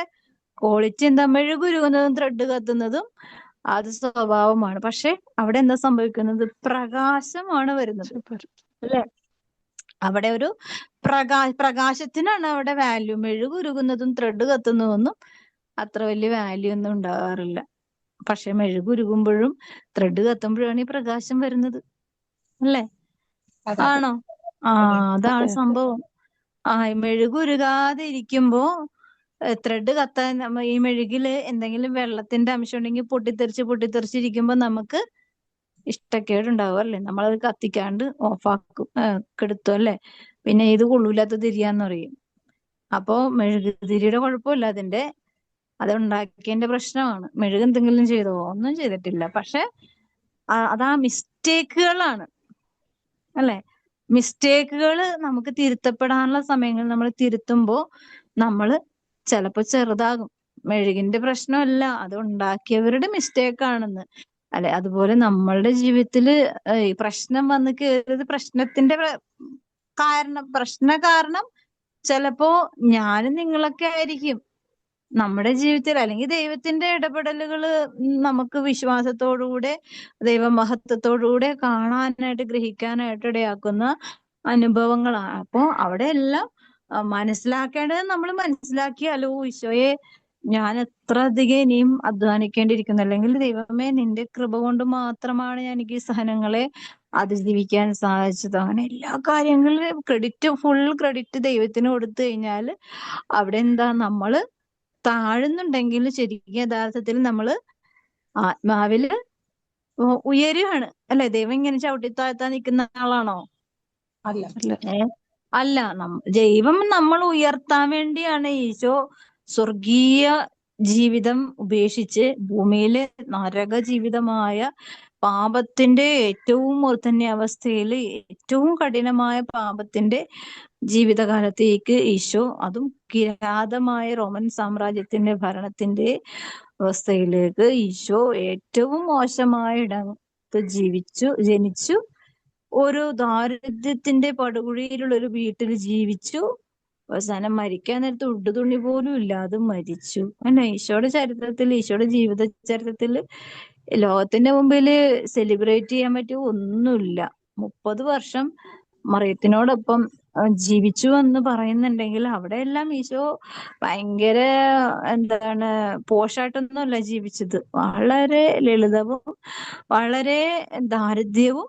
ക്വാളിറ്റി എന്താ? മെഴുകുരുകുന്നതും ത്രെഡ് കത്തുന്നതും അത് സ്വഭാവമാണ്. പക്ഷെ അവിടെ എന്താ സംഭവിക്കുന്നത്? പ്രകാശമാണ് വരുന്നത്. സൂപ്പർ. അല്ലെ? അവിടെ ഒരു പ്രകാശത്തിനാണ് അവിടെ വാല്യൂ. മെഴുകുരുകുന്നതും ത്രെഡ് കത്തുന്നതൊന്നും അത്ര വലിയ വാല്യൂ ഒന്നും ഉണ്ടാകാറില്ല. പക്ഷെ മെഴുകുരുകുമ്പോഴും ത്രെഡ് കത്തുമ്പോഴാണ് ഈ പ്രകാശം വരുന്നത്. അല്ലേ? അതെ അതെ ആണോ? അതെ അതാണ് അതെ സംഭവം. മെഴുകുരുകാതെ ഇരിക്കുമ്പോ ത്രെഡ് കത്താൻ ഈ മെഴുകില് എന്തെങ്കിലും വെള്ളത്തിന്റെ അംശം ഉണ്ടെങ്കിൽ പൊട്ടിത്തെറിച്ചിരിക്കുമ്പോ നമുക്ക് ഇഷ്ടക്കേടുണ്ടാവും. അല്ലേ? നമ്മളത് കത്തിക്കാണ്ട് ഓഫാക്കും, കെടുത്തും. അല്ലേ? പിന്നെ ഇത് കൊള്ളൂലാത്ത തിരിയാന്ന് പറയും. അപ്പോ മെഴുകുതിരിയുടെ കുഴപ്പമില്ല, അത് ഉണ്ടാക്കിയതിന്റെ പ്രശ്നമാണ്. മെഴുക് എന്തെങ്കിലും ചെയ്തോ? ഒന്നും ചെയ്തിട്ടില്ല. പക്ഷെ അതാ മിസ്റ്റേക്കുകളാണ്. അല്ലെ? മിസ്റ്റേക്കുകൾ നമുക്ക് തിരുത്തപ്പെടാനുള്ള സമയങ്ങൾ നമ്മൾ തിരുത്തുമ്പോ നമ്മള് ചിലപ്പോ ചെറുതാകും. മെഴുകിന്റെ പ്രശ്നമല്ല, അത് ഉണ്ടാക്കിയവരുടെ മിസ്റ്റേക്കാണെന്ന്. അല്ലെ? അതുപോലെ നമ്മളുടെ ജീവിതത്തില് ഈ പ്രശ്നം വന്ന് കയറിയത് പ്രശ്നത്തിന്റെ പ്രശ്ന കാരണം ചിലപ്പോ ഞാനും നിങ്ങളൊക്കെ ആയിരിക്കും. നമ്മുടെ ജീവിതത്തിൽ അല്ലെങ്കിൽ ദൈവത്തിന്റെ ഇടപെടലുകൾ നമുക്ക് വിശ്വാസത്തോടുകൂടെ ദൈവമഹത്വത്തോടുകൂടെ കാണാനായിട്ട്, ഗ്രഹിക്കാനായിട്ട് ഇടയാക്കുന്ന അനുഭവങ്ങളാണ്. അപ്പോ അവിടെ എല്ലാം മനസ്സിലാക്കേണ്ടത് നമ്മൾ മനസ്സിലാക്കിയാലോ, ഈശോയെ ഞാൻ എത്ര അധികം ഇനിയും അധ്വാനിക്കേണ്ടിയിരിക്കുന്നു, അല്ലെങ്കിൽ ദൈവമേ നിന്റെ കൃപ കൊണ്ട് മാത്രമാണ് ഞാൻ എനിക്ക് ഈ സഹനങ്ങളെ അതിജീവിക്കാൻ സാധിച്ചത്. അങ്ങനെ എല്ലാ കാര്യങ്ങളിലും ഫുൾ ക്രെഡിറ്റ് ദൈവത്തിന് കൊടുത്തു കഴിഞ്ഞാല് അവിടെ എന്താ, നമ്മള് താഴുന്നുണ്ടെങ്കിൽ ശരിക്കും യഥാർത്ഥത്തിൽ നമ്മള് ആത്മാവില് ഉയരുകയാണ്. അല്ലെ? ദൈവം ഇങ്ങനെ ചവിട്ടിത്താഴ്ത്താൻ നിൽക്കുന്ന ആളാണോ? അല്ല അല്ല. ദൈവം നമ്മൾ ഉയർത്താൻ വേണ്ടിയാണ് ഈശോ സ്വർഗീയ ജീവിതം ഉപേക്ഷിച്ച് ഭൂമിയിലെ നരക ജീവിതമായ പാപത്തിന്റെ ഏറ്റവും മൂർധന്യ അവസ്ഥയിൽ ഏറ്റവും കഠിനമായ പാപത്തിന്റെ ജീവിതകാലത്തേക്ക് ഈശോ, അതും കിരാതമായ റോമൻ സാമ്രാജ്യത്തിന്റെ ഭരണത്തിന്റെ അവസ്ഥയിലേക്ക് ഈശോ ഏറ്റവും മോശമായ ഇടത്ത് ജനിച്ചു. ഒരു ദാരിദ്ര്യത്തിന്റെ പടുകുഴിയിലുള്ള ഒരു വീട്ടിൽ ജീവിച്ചു. അവസാനം മരിക്കാൻ നേരത്ത് ഉടുതുണി പോലും ഇല്ലാതെ മരിച്ചു. അല്ലെ? ഈശോയുടെ ജീവിത ചരിത്രത്തിൽ ലോകത്തിന്റെ മുമ്പില് സെലിബ്രേറ്റ് ചെയ്യാൻ പറ്റിയ ഒന്നുമില്ല. 30 വർഷം മറിയത്തിനോടൊപ്പം ജീവിച്ചു എന്ന് പറയുന്നുണ്ടെങ്കിൽ അവിടെയെല്ലാം ഈശോ ഭയങ്കര എന്താണ്, പോഷായിട്ടൊന്നുമല്ല ജീവിച്ചത്. വളരെ ലളിതവും വളരെ ദാരിദ്ര്യവും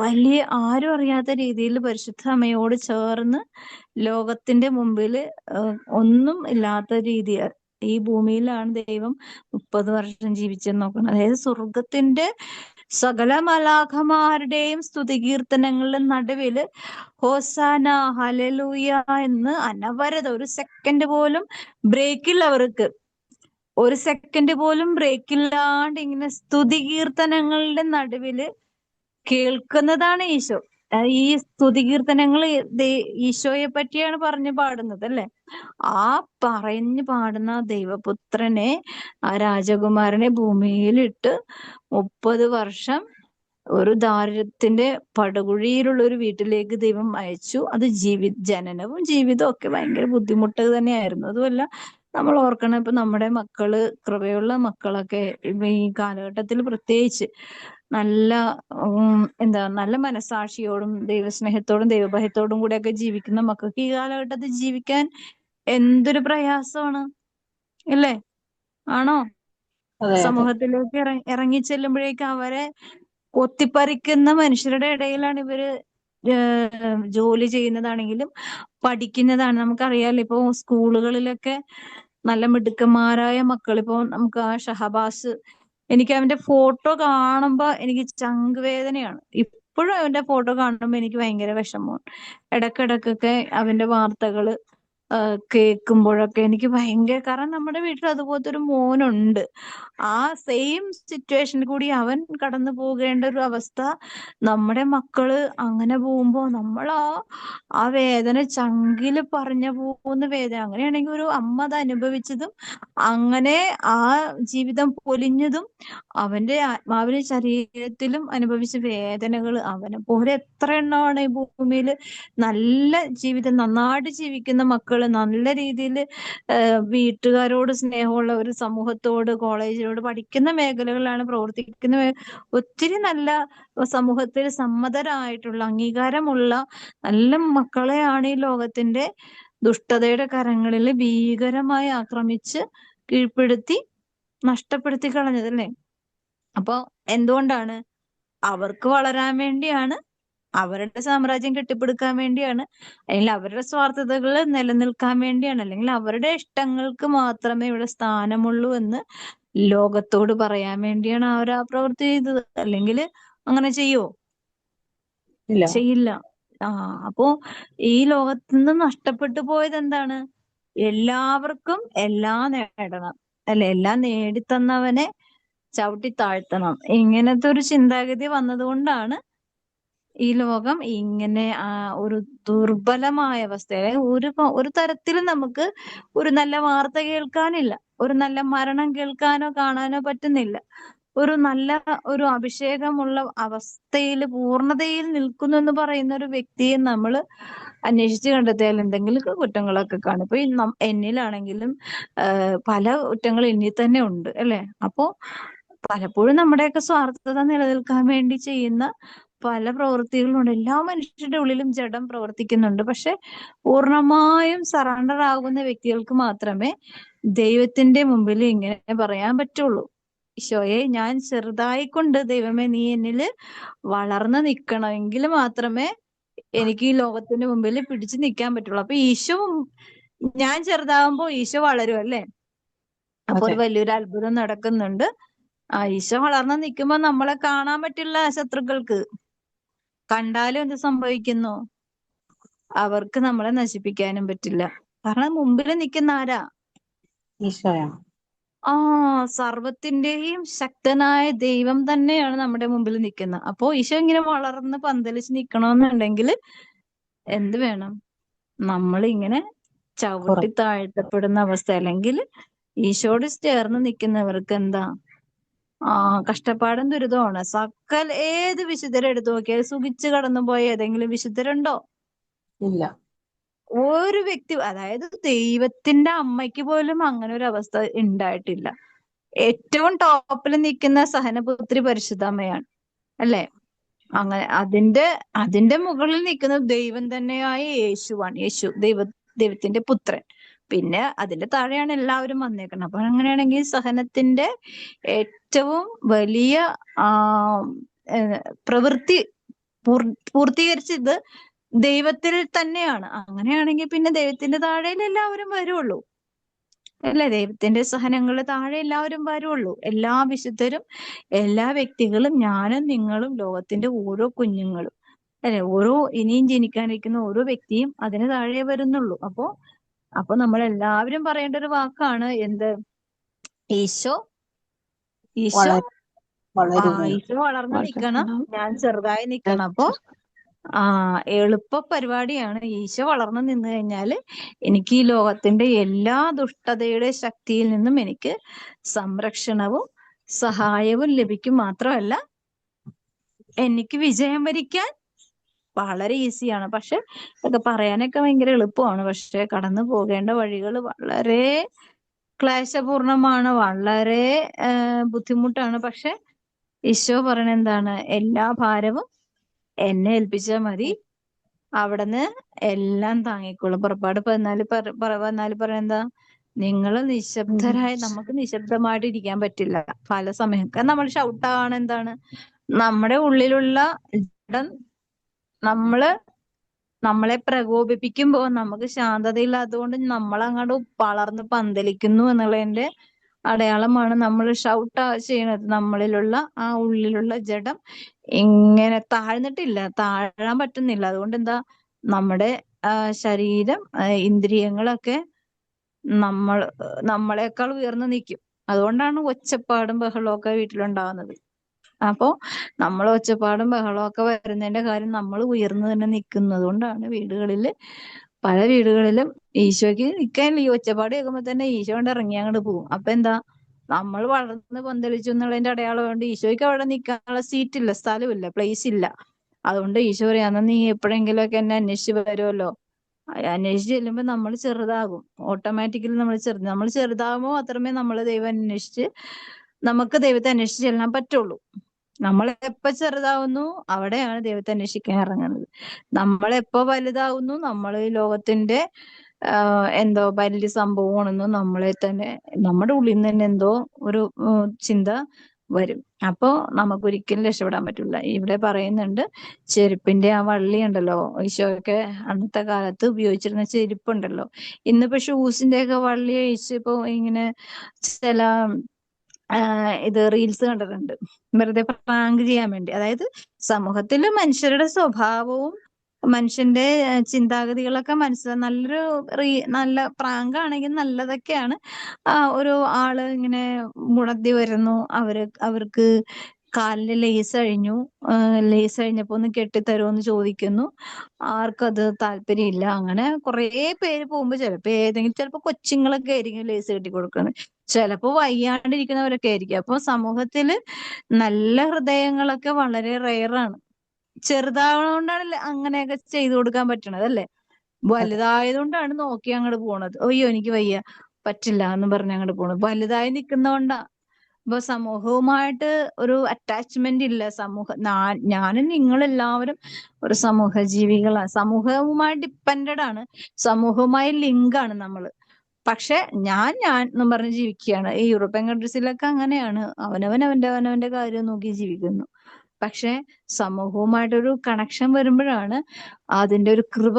വലിയ ആരും അറിയാത്ത രീതിയിൽ പരിശുദ്ധ അമ്മയോട് ചേർന്ന് ലോകത്തിന്റെ മുമ്പില് ഒന്നും ഇല്ലാത്ത രീതി ഈ ഭൂമിയിലാണ് ദൈവം 30 വർഷം ജീവിച്ചെന്ന് നോക്കണം. അതായത് സ്വർഗത്തിന്റെ സകല മലാഖമാരുടെയും സ്തുതികീർത്തനങ്ങളുടെ നടുവില് ഹോസാന ഹല്ലേലൂയ എന്ന് അനവരത, ഒരു സെക്കൻഡ് പോലും ബ്രേക്കില്ല അവർക്ക്. ഒരു സെക്കൻഡ് പോലും ബ്രേക്ക് ഇല്ലാണ്ട് ഇങ്ങനെ സ്തുതി കീർത്തനങ്ങളുടെ നടുവില് കേൾക്കുന്നതാണ് ഈശോ. ഈ സ്തുതി കീർത്തനങ്ങൾ ഈശോയെ പറ്റിയാണ് പറഞ്ഞു പാടുന്നത് അല്ലെ. ആ പറഞ്ഞു പാടുന്ന ദൈവപുത്രനെ, ആ രാജകുമാരനെ ഭൂമിയിലിട്ട് 30 വർഷം ഒരു ദാരിദ്ര്യത്തിന്റെ പടുകുഴിയിലുള്ള ഒരു വീട്ടിലേക്ക് ദൈവം അയച്ചു. അത് ജനനവും ജീവിതവും ഒക്കെ ഭയങ്കര ബുദ്ധിമുട്ട് തന്നെയായിരുന്നു. അതുമല്ല, നമ്മൾ ഓർക്കണം, ഇപ്പൊ നമ്മുടെ മക്കള്, കൃപയുള്ള മക്കളൊക്കെ ഇപ്പൊ ഈ കാലഘട്ടത്തിൽ പ്രത്യേകിച്ച് നല്ല നല്ല മനസാക്ഷിയോടും ദൈവസ്നേഹത്തോടും ദൈവഭയത്തോടും കൂടെയൊക്കെ ജീവിക്കുന്ന മക്കൾക്ക് ഈ കാലഘട്ടത്തിൽ ജീവിക്കാൻ എന്തൊരു പ്രയാസമാണ്, ഇല്ലേ? ആണോ? അതെ അതെ സമൂഹത്തിലേക്ക് ഇറങ്ങി ചെല്ലുമ്പോഴേക്ക് അവരെ കൊത്തിപ്പറിക്കുന്ന മനുഷ്യരുടെ ഇടയിലാണ് ഇവര് ജോലി ചെയ്യുന്നതാണെങ്കിലും പഠിക്കുന്നതാണ്. നമുക്കറിയാലോ, ഇപ്പൊ സ്കൂളുകളിലൊക്കെ നല്ല മിടുക്കന്മാരായ മക്കൾ, ഇപ്പൊ നമുക്ക് ആ ഷഹബാസ്, എനിക്ക് അവന്റെ ഫോട്ടോ കാണുമ്പോ എനിക്ക് ചങ്ക് വേദനയാണ്. ഇപ്പോഴും അവന്റെ ഫോട്ടോ കാണുമ്പോ എനിക്ക് ഭയങ്കര വിഷമമാണ്. ഇടക്കിടക്കൊക്കെ അവന്റെ വാർത്തകള് കേൾക്കുമ്പോഴൊക്കെ എനിക്ക് ഭയങ്കര, കാരണം നമ്മുടെ വീട്ടിൽ അതുപോലത്തെ ഒരു മോനുണ്ട്. ആ സെയിം സിറ്റുവേഷനിൽ കൂടി അവൻ കടന്നു പോകേണ്ട ഒരു അവസ്ഥ, നമ്മുടെ മക്കള് അങ്ങനെ പോകുമ്പോ നമ്മൾ ആ വേദന ചങ്കില് പറഞ്ഞു പോകുന്ന വേദന. അങ്ങനെയാണെങ്കിൽ ഒരു അമ്മ അത് അനുഭവിച്ചതും അങ്ങനെ ആ ജീവിതം പൊലിഞ്ഞതും അവന്റെ ആത്മാവിലും ശരീരത്തിലും അനുഭവിച്ച വേദനകൾ, അവനെ പോലെ എത്ര എണ്ണമാണ് ഈ ഭൂമിയിൽ നല്ല ജീവിതം നന്നായിട്ട് ജീവിക്കുന്ന മക്കള്, നല്ല രീതിയിൽ വീട്ടുകാരോട് സ്നേഹമുള്ള ഒരു സമൂഹത്തോട്, കോളേജിലോട്, പഠിക്കുന്ന മേഖലകളിലാണ് പ്രവർത്തിക്കുന്ന ഒത്തിരി നല്ല സമൂഹത്തിൽ സമ്മതരായിട്ടുള്ള അംഗീകാരമുള്ള നല്ല മക്കളെയാണ് ഈ ലോകത്തിന്റെ ദുഷ്ടതയുടെ കരങ്ങളിൽ ഭീകരമായി ആക്രമിച്ച് കീഴ്പ്പെടുത്തി നഷ്ടപ്പെടുത്തി കളഞ്ഞത് അല്ലേ. അപ്പൊ എന്തുകൊണ്ടാണ്? അവർക്ക് വളരാൻ വേണ്ടിയാണ്, അവരുടെ സാമ്രാജ്യം കെട്ടിപ്പടുക്കാൻ വേണ്ടിയാണ്, അല്ലെങ്കിൽ അവരുടെ സ്വാർത്ഥതകൾ നിലനിൽക്കാൻ വേണ്ടിയാണ്, അല്ലെങ്കിൽ അവരുടെ ഇഷ്ടങ്ങൾക്ക് മാത്രമേ ഇവിടെ സ്ഥാനമുള്ളൂ എന്ന് ലോകത്തോട് പറയാൻ വേണ്ടിയാണ് അവർ ആ പ്രവൃത്തി ചെയ്തത്. അല്ലെങ്കിൽ അങ്ങനെ ചെയ്യോ? ഇല്ല. ചെയ്യില്ല. അപ്പോ ഈ ലോകത്ത് നിന്ന് നഷ്ടപ്പെട്ടു പോയത് എന്താണ്? എല്ലാവർക്കും എല്ലാം നേടണം അല്ലെ, എല്ലാം നേടിത്തന്നവനെ ചവിട്ടി താഴ്ത്തണം, ഇങ്ങനത്തെ ഒരു ചിന്താഗതി വന്നതുകൊണ്ടാണ് ഈ ലോകം ഇങ്ങനെ ഒരു ദുർബലമായ അവസ്ഥ. ഒരു തരത്തിലും നമുക്ക് ഒരു നല്ല വാർത്ത കേൾക്കാനില്ല, ഒരു നല്ല മരണം കേൾക്കാനോ കാണാനോ പറ്റുന്നില്ല. ഒരു നല്ല ഒരു അഭിഷേകമുള്ള അവസ്ഥയിൽ പൂർണ്ണതയിൽ നിൽക്കുന്നു എന്ന് പറയുന്ന ഒരു വ്യക്തിയെ നമ്മൾ അന്വേഷിച്ച് കണ്ടെത്തിയാൽ എന്തെങ്കിലും കുറ്റങ്ങളൊക്കെ കാണും. ഇപ്പൊ എന്നിലാണെങ്കിലും പല കുറ്റങ്ങൾ എന്നിൽ തന്നെ ഉണ്ട് അല്ലെ. അപ്പോ പലപ്പോഴും നമ്മുടെയൊക്കെ സ്വാർത്ഥത നിലനിൽക്കാൻ വേണ്ടി ചെയ്യുന്ന പല പ്രവൃത്തികളുണ്ട്. എല്ലാ മനുഷ്യരുടെ ഉള്ളിലും ജഡം പ്രവർത്തിക്കുന്നുണ്ട്. പക്ഷെ പൂർണ്ണമായും സറണ്ടർ ആകുന്ന വ്യക്തികൾക്ക് മാത്രമേ ദൈവത്തിന്റെ മുമ്പിൽ ഇങ്ങനെ പറയാൻ പറ്റുള്ളൂ: ഈശോയെ, ഞാൻ ചെറുതായിക്കൊണ്ട് ദൈവമേ നീ എന്നില് വളർന്നു നിൽക്കണമെങ്കിൽ മാത്രമേ എനിക്ക് ഈ ലോകത്തിന്റെ മുമ്പിൽ പിടിച്ചു നിൽക്കാൻ പറ്റുള്ളൂ. അപ്പൊ ഈശോ, ഞാൻ ചെറുതാകുമ്പോ ഈശോ വളരും അല്ലേ. അപ്പൊ അതെ ഒരു വലിയൊരു അത്ഭുതം നടക്കുന്നുണ്ട്. ഈശോ വളർന്നു നിൽക്കുമ്പോ നമ്മളെ കാണാൻ പറ്റില്ല ശത്രുക്കൾക്ക്. കണ്ടാലും എന്ത് സംഭവിക്കുന്നു? അവർക്ക് നമ്മളെ നശിപ്പിക്കാനും പറ്റില്ല. കാരണം മുമ്പിൽ നിൽക്കുന്ന ആരാ? ഈശോയാണ്. സർവത്തിന്റെയും ശക്തനായ ദൈവം തന്നെയാണ് നമ്മുടെ മുമ്പിൽ നിൽക്കുന്നത്. അപ്പോ ഈശോ ഇങ്ങനെ വളർന്ന് പന്തലിച്ച് നിൽക്കണമെന്നുണ്ടെങ്കിൽ എന്ത് വേണം? നമ്മൾ ഇങ്ങനെ ചവിട്ടി താഴ്ത്തപ്പെടുന്ന അവസ്ഥ. അല്ലെങ്കിൽ ഈശോട് ചേർന്ന് നിൽക്കുന്നവർക്ക് എന്താ? കഷ്ടപ്പാടും ദുരിതമാണ്. ഏത് വിശുദ്ധരെടുത്തു നോക്കിയാൽ സുഖിച്ച് കടന്നുപോയ ഏതെങ്കിലും വിശുദ്ധരുണ്ടോ? ഇല്ല. ഒരു വ്യക്തി, അതായത് ദൈവത്തിന്റെ അമ്മയ്ക്ക് പോലും അങ്ങനെ ഒരു അവസ്ഥ ഉണ്ടായിട്ടില്ല. ഏറ്റവും ടോപ്പിൽ നിൽക്കുന്ന സഹനപുത്രി പരിശുദ്ധമ്മയാണ് അല്ലെ. അങ്ങനെ അതിന്റെ മുകളിൽ നിൽക്കുന്നത് ദൈവം തന്നെയായ യേശുവാണ്. യേശു ദൈവത്തിന്റെ പുത്രൻ. പിന്നെ അതിന്റെ താഴെയാണ് എല്ലാവരും വന്നേക്കുന്നത്. അപ്പൊ അങ്ങനെയാണെങ്കിൽ സഹനത്തിന്റെ ഏറ്റവും വലിയ പ്രവൃത്തി പൂർത്തീകരിച്ചത് ദൈവത്തിൽ തന്നെയാണ്. അങ്ങനെയാണെങ്കിൽ പിന്നെ ദൈവത്തിന്റെ താഴെ എല്ലാവരും വരുള്ളൂ അല്ലെ. ദൈവത്തിന്റെ സഹനങ്ങളുടെ താഴെ എല്ലാവരും വരുള്ളൂ. എല്ലാ വിശുദ്ധരും, എല്ലാ വ്യക്തികളും, ഞാനും നിങ്ങളും, ലോകത്തിന്റെ ഓരോ കുഞ്ഞുങ്ങളും അല്ലെ, ഓരോ ഇനിയും ജനിക്കാനിരിക്കുന്ന ഓരോ വ്യക്തിയും അതിന് താഴെ വരുന്നുള്ളൂ. അപ്പൊ നമ്മൾ എല്ലാവരും പറയേണ്ട ഒരു വാക്കാണ് എന്ത്? ഈശോ ഈശോ വള വളരുകയും ഈശോ വളർന്ന് നിക്കണം, വളരണം. ഞാൻ ചെറുതായി നിക്കണം. അപ്പൊ ആ എളുപ്പ പരിപാടിയാണ്. ഈശോ വളർന്നു നിന്ന് കഴിഞ്ഞാല് എനിക്ക് ഈ ലോകത്തിന്റെ എല്ലാ ദുഷ്ടതയുടെ ശക്തിയിൽ നിന്നും എനിക്ക് സംരക്ഷണവും സഹായവും ലഭിക്കും. മാത്രമല്ല എനിക്ക് വിജയം വരിക്കാൻ വളരെ ഈസിയാണ്. പക്ഷെ ഇതൊക്കെ പറയാനൊക്കെ ഭയങ്കര എളുപ്പമാണ്. പക്ഷെ കടന്നു പോകേണ്ട വഴികൾ വളരെ ക്ലേശപൂർണമാണ്, വളരെ ബുദ്ധിമുട്ടാണ്. പക്ഷെ ഈശോ പറയണ എന്താണ്? എല്ലാ ഭാരവും എന്നെ ഏൽപ്പിച്ചാൽ മതി, അവിടുന്ന് എല്ലാം താങ്ങിക്കോളും. പുറപ്പാട് 14 പറയുന്നത് എന്താ? നിങ്ങൾ നിശബ്ദരായി, നമുക്ക് നിശബ്ദമായിട്ട് ഇരിക്കാൻ പറ്റില്ല പല സമയം. കാരണം നമ്മൾ ഷൗട്ടാണ്. എന്താണ്? നമ്മുടെ ഉള്ളിലുള്ള ജഡം നമ്മളെ പ്രകോപിപ്പിക്കുമ്പോ നമുക്ക് ശാന്തതയില്ലാത്തതുകൊണ്ട് നമ്മൾ അങ്ങോട്ട് വളർന്ന് പന്തലിക്കുന്നു എന്നുള്ളതിന്റെ അടയാളമാണ് നമ്മൾ ഷൗട്ട് ചെയ്യണത്. നമ്മളിലുള്ള ആ ഉള്ളിലുള്ള ജഡം ഇങ്ങനെ താഴ്ന്നിട്ടില്ല, താഴാൻ പറ്റുന്നില്ല. അതുകൊണ്ട് എന്താ? നമ്മുടെ ശരീരം, ഇന്ദ്രിയങ്ങളൊക്കെ നമ്മളെക്കാൾ ഉയർന്നു നിൽക്കും. അതുകൊണ്ടാണ് ഒച്ചപ്പാടും ബഹളവും ഒക്കെ വീട്ടിലുണ്ടാവുന്നത്. അപ്പോ നമ്മൾ ഒച്ചപ്പാടും ബഹളമൊക്കെ വരുന്നതിന്റെ കാര്യം നമ്മൾ ഉയർന്നു തന്നെ നിൽക്കുന്നത് കൊണ്ടാണ്. പല വീടുകളിലും ഈശോയ്ക്ക് നിൽക്കാനില്ല. ഈ ഒച്ചപ്പാട് കേൾക്കുമ്പോ തന്നെ ഈശോ കൊണ്ട് ഇറങ്ങി അങ്ങോട്ട് പോകും. അപ്പൊ എന്താ? നമ്മൾ വളർന്ന് പന്തലിച്ചു എന്നുള്ളതിന്റെ അടയാളം കൊണ്ട് ഈശോയ്ക്ക് അവിടെ നിൽക്കാനുള്ള സീറ്റില്ല, സ്ഥലമില്ല, പ്ലേസ് ഇല്ല. അതുകൊണ്ട് ഈശോ പറയാ, നീ എപ്പോഴെങ്കിലും ഒക്കെ എന്നെ അന്വേഷിച്ച് വരുമല്ലോ. അന്വേഷിച്ച് ചെല്ലുമ്പോ നമ്മൾ ചെറുതാകും. ഓട്ടോമാറ്റിക്കലി നമ്മൾ ചെറുതാകുമ്പോൾ മാത്രമേ നമുക്ക് ദൈവത്തെ അന്വേഷിച്ച് ചെല്ലാൻ പറ്റുള്ളൂ. നമ്മൾ എപ്പോ ചെറുതാവുന്നു അവിടെയാണ് ദൈവത്തെ അന്വേഷിക്കാൻ ഇറങ്ങുന്നത്. നമ്മൾ എപ്പോ വലുതാവുന്നു, നമ്മൾ ഈ ലോകത്തിന്റെ എന്തോ വലിയ സംഭവമാണെന്നും നമ്മുടെ ഉള്ളിൽ നിന്ന് തന്നെ എന്തോ ഒരു ചിന്ത വരും. അപ്പോ നമുക്കൊരിക്കലും രക്ഷപ്പെടാൻ പറ്റില്ല. ഇവിടെ പറയുന്നുണ്ട്, ചെരുപ്പിന്റെ ആ വള്ളി ഉണ്ടല്ലോ, ഈശോയൊക്കെ അന്നത്തെ കാലത്ത് ഉപയോഗിച്ചിരുന്ന ചെരുപ്പുണ്ടല്ലോ. ഇന്നിപ്പോ ഷൂസിന്റെ ഒക്കെ വള്ളി അഴിച്ച് ഇപ്പൊ ഇങ്ങനെ ചില ഇത് റീൽസ് കണ്ടിട്ടുണ്ട്, വെറുതെ പ്രാങ്ക് ചെയ്യാൻ വേണ്ടി. അതായത് സമൂഹത്തില് മനുഷ്യരുടെ സ്വഭാവവും മനുഷ്യന്റെ ചിന്താഗതികളൊക്കെ നല്ല പ്രാങ്കാണെങ്കിൽ നല്ലതൊക്കെയാണ്. ഒരു ആള് ഇങ്ങനെ മുടന്തി വരുന്നു, അവർക്ക് കാലില് ലേസ് അഴിഞ്ഞപ്പോ ഒന്ന് കെട്ടിത്തരുമോന്ന് ചോദിക്കുന്നു. ആർക്കത് താല്പര്യമില്ല. അങ്ങനെ കുറെ പേര് പോകുമ്പോ ചിലപ്പോ കൊച്ചുങ്ങളൊക്കെ ആയിരിക്കും ലേസ് കെട്ടി കൊടുക്കുന്നത്, ചിലപ്പോ വയ്യാണ്ടിരിക്കുന്നവരൊക്കെ ആയിരിക്കും. അപ്പൊ സമൂഹത്തില് നല്ല ഹൃദയങ്ങളൊക്കെ വളരെ റെയറാണ്. ചെറുതാവണോണ്ടാണ് അങ്ങനെയൊക്കെ ചെയ്തു കൊടുക്കാൻ പറ്റണത്, അല്ലേ? അതെ. വലുതായതുകൊണ്ടാണ് നോക്കി അങ്ങോട്ട് പോണത്. അയ്യോ എനിക്ക് വയ്യ, പറ്റില്ല എന്ന് പറഞ്ഞ് അങ്ങോട്ട് പോണത്. വലുതായി നിൽക്കുന്നോണ്ടാ. ഇപ്പൊ സമൂഹവുമായിട്ട് ഒരു അറ്റാച്ച്മെന്റ് ഇല്ല. ഞാനും നിങ്ങളെല്ലാവരും ഒരു സമൂഹ ജീവികളാണ്, സമൂഹവുമായി ഡിപ്പെൻഡഡ് ആണ്, സമൂഹവുമായി ലിങ്കാണ് നമ്മള്. പക്ഷെ ഞാൻ എന്നും പറഞ്ഞ് ജീവിക്കുകയാണ്. ഈ യൂറോപ്യൻ കൺട്രീസിലൊക്കെ അങ്ങനെയാണ്. അവനവന്റെ കാര്യം നോക്കി ജീവിക്കുന്നു. പക്ഷെ സമൂഹവുമായിട്ടൊരു കണക്ഷൻ വരുമ്പോഴാണ് അതിന്റെ ഒരു കൃപ.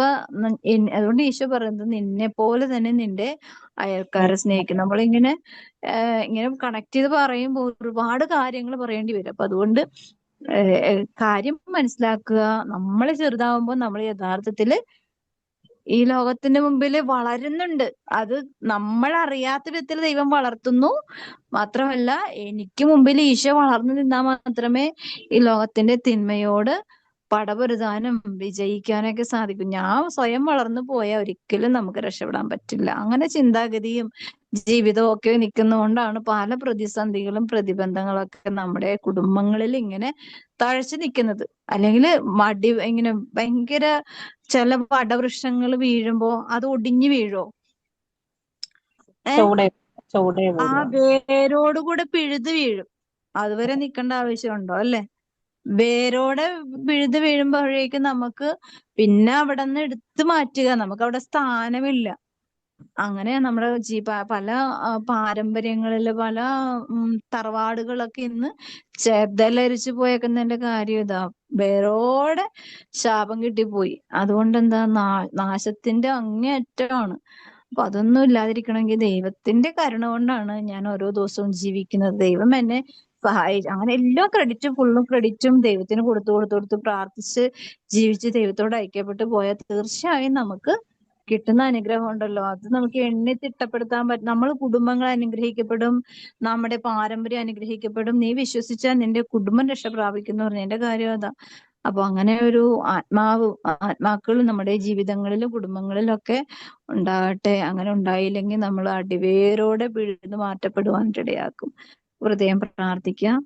അതുകൊണ്ട് ഈശോ പറയുന്നത്, നിന്നെ പോലെ തന്നെ നിന്റെ അയൽക്കാരെ സ്നേഹിക്കും. നമ്മളിങ്ങനെ ഇങ്ങനെ കണക്ട് ചെയ്ത് പറയുമ്പോൾ ഒരുപാട് കാര്യങ്ങൾ പറയേണ്ടി വരും. അപ്പൊ അതുകൊണ്ട് കാര്യം മനസ്സിലാക്കുക. നമ്മൾ ചെറുതാവുമ്പോൾ നമ്മൾ യഥാർത്ഥത്തില് ഈ ലോകത്തിന്റെ മുമ്പിൽ വളരുന്നുണ്ട്. അത് നമ്മൾ അറിയാത്ത വിധത്തിൽ ദൈവം വളർത്തുന്നു. മാത്രമല്ല, എനിക്ക് മുമ്പിൽ ഈശോ വളർന്നു നിന്നാൽ മാത്രമേ ഈ ലോകത്തിന്റെ തിന്മയോട് പടപൊരുതാനും വിജയിക്കാനൊക്കെ സാധിക്കും. ഞാൻ സ്വയം വളർന്നു പോയാൽ ഒരിക്കലും നമുക്ക് രക്ഷപ്പെടാൻ പറ്റില്ല. അങ്ങനെ ചിന്താഗതിയും ജീവിതവും ഒക്കെ നിൽക്കുന്നതുകൊണ്ടാണ് പല പ്രതിസന്ധികളും പ്രതിബന്ധങ്ങളും ഒക്കെ നമ്മുടെ കുടുംബങ്ങളിൽ ഇങ്ങനെ തഴച്ചു നിൽക്കുന്നത്. അല്ലെങ്കിൽ ഇങ്ങനെ ഭയങ്കര ചില വടവൃക്ഷങ്ങൾ വീഴുമ്പോ അത് ഒടിഞ്ഞു വീഴോ? ചുവടെ ആ വീഴുവാണ്. വേരോടുകൂടെ പിഴുത് വീഴും. അതുവരെ നിൽക്കേണ്ട ആവശ്യമുണ്ടോ? അല്ലെ? വേരോടെ പിഴുത് വീഴുമ്പോഴേക്കും നമുക്ക് പിന്നെ അവിടെ നിന്ന് എടുത്തു മാറ്റുക, നമുക്ക് അവിടെ സ്ഥാനമില്ല. അങ്ങനെ നമ്മുടെ പല പാരമ്പര്യങ്ങളില് പല തറവാടുകളൊക്കെ ഇന്ന് ചെതലരിച്ചു പോയേക്കുന്നതിന്റെ കാര്യം ഇതാ. വേരോടെ ശാപം കിട്ടിപ്പോയി. അതുകൊണ്ട് എന്താ? നാശത്തിന്റെ അങ്ങേയറ്റമാണ്. അപ്പൊ അതൊന്നും ഇല്ലാതിരിക്കണമെങ്കിൽ ദൈവത്തിന്റെ കരുണ കൊണ്ടാണ് ഞാൻ ഓരോ ദിവസവും ജീവിക്കുന്നത്. ദൈവം എന്നെ അങ്ങനെ എല്ലാ ഫുള്ളും ക്രെഡിറ്റും ദൈവത്തിന് കൊടുത്തു പ്രാർത്ഥിച്ച് ജീവിച്ച് ദൈവത്തോട് ഐക്യപ്പെട്ട് പോയാൽ തീർച്ചയായും നമുക്ക് കിട്ടുന്ന അനുഗ്രഹം ഉണ്ടല്ലോ അത് നമുക്ക് എണ്ണി തിട്ടപ്പെടുത്താൻ പറ്റും. നമ്മൾ കുടുംബങ്ങൾ അനുഗ്രഹിക്കപ്പെടും, നമ്മുടെ പാരമ്പര്യം അനുഗ്രഹിക്കപ്പെടും. നീ വിശ്വസിച്ചാൽ നിന്റെ കുടുംബം രക്ഷ പ്രാപിക്കുന്നു പറഞ്ഞു. എന്റെ കാര്യം അതാ. അപ്പൊ അങ്ങനെ ഒരു ആത്മാക്കൾ നമ്മുടെ ജീവിതങ്ങളിലും കുടുംബങ്ങളിലും ഒക്കെ ഉണ്ടാകട്ടെ. അങ്ങനെ ഉണ്ടായില്ലെങ്കിൽ നമ്മൾ അടിവേരോടെ പിഴുതു മാറ്റപ്പെടുവാനിടയാക്കും. ഹൃദയം പ്രാർത്ഥിക്കാം.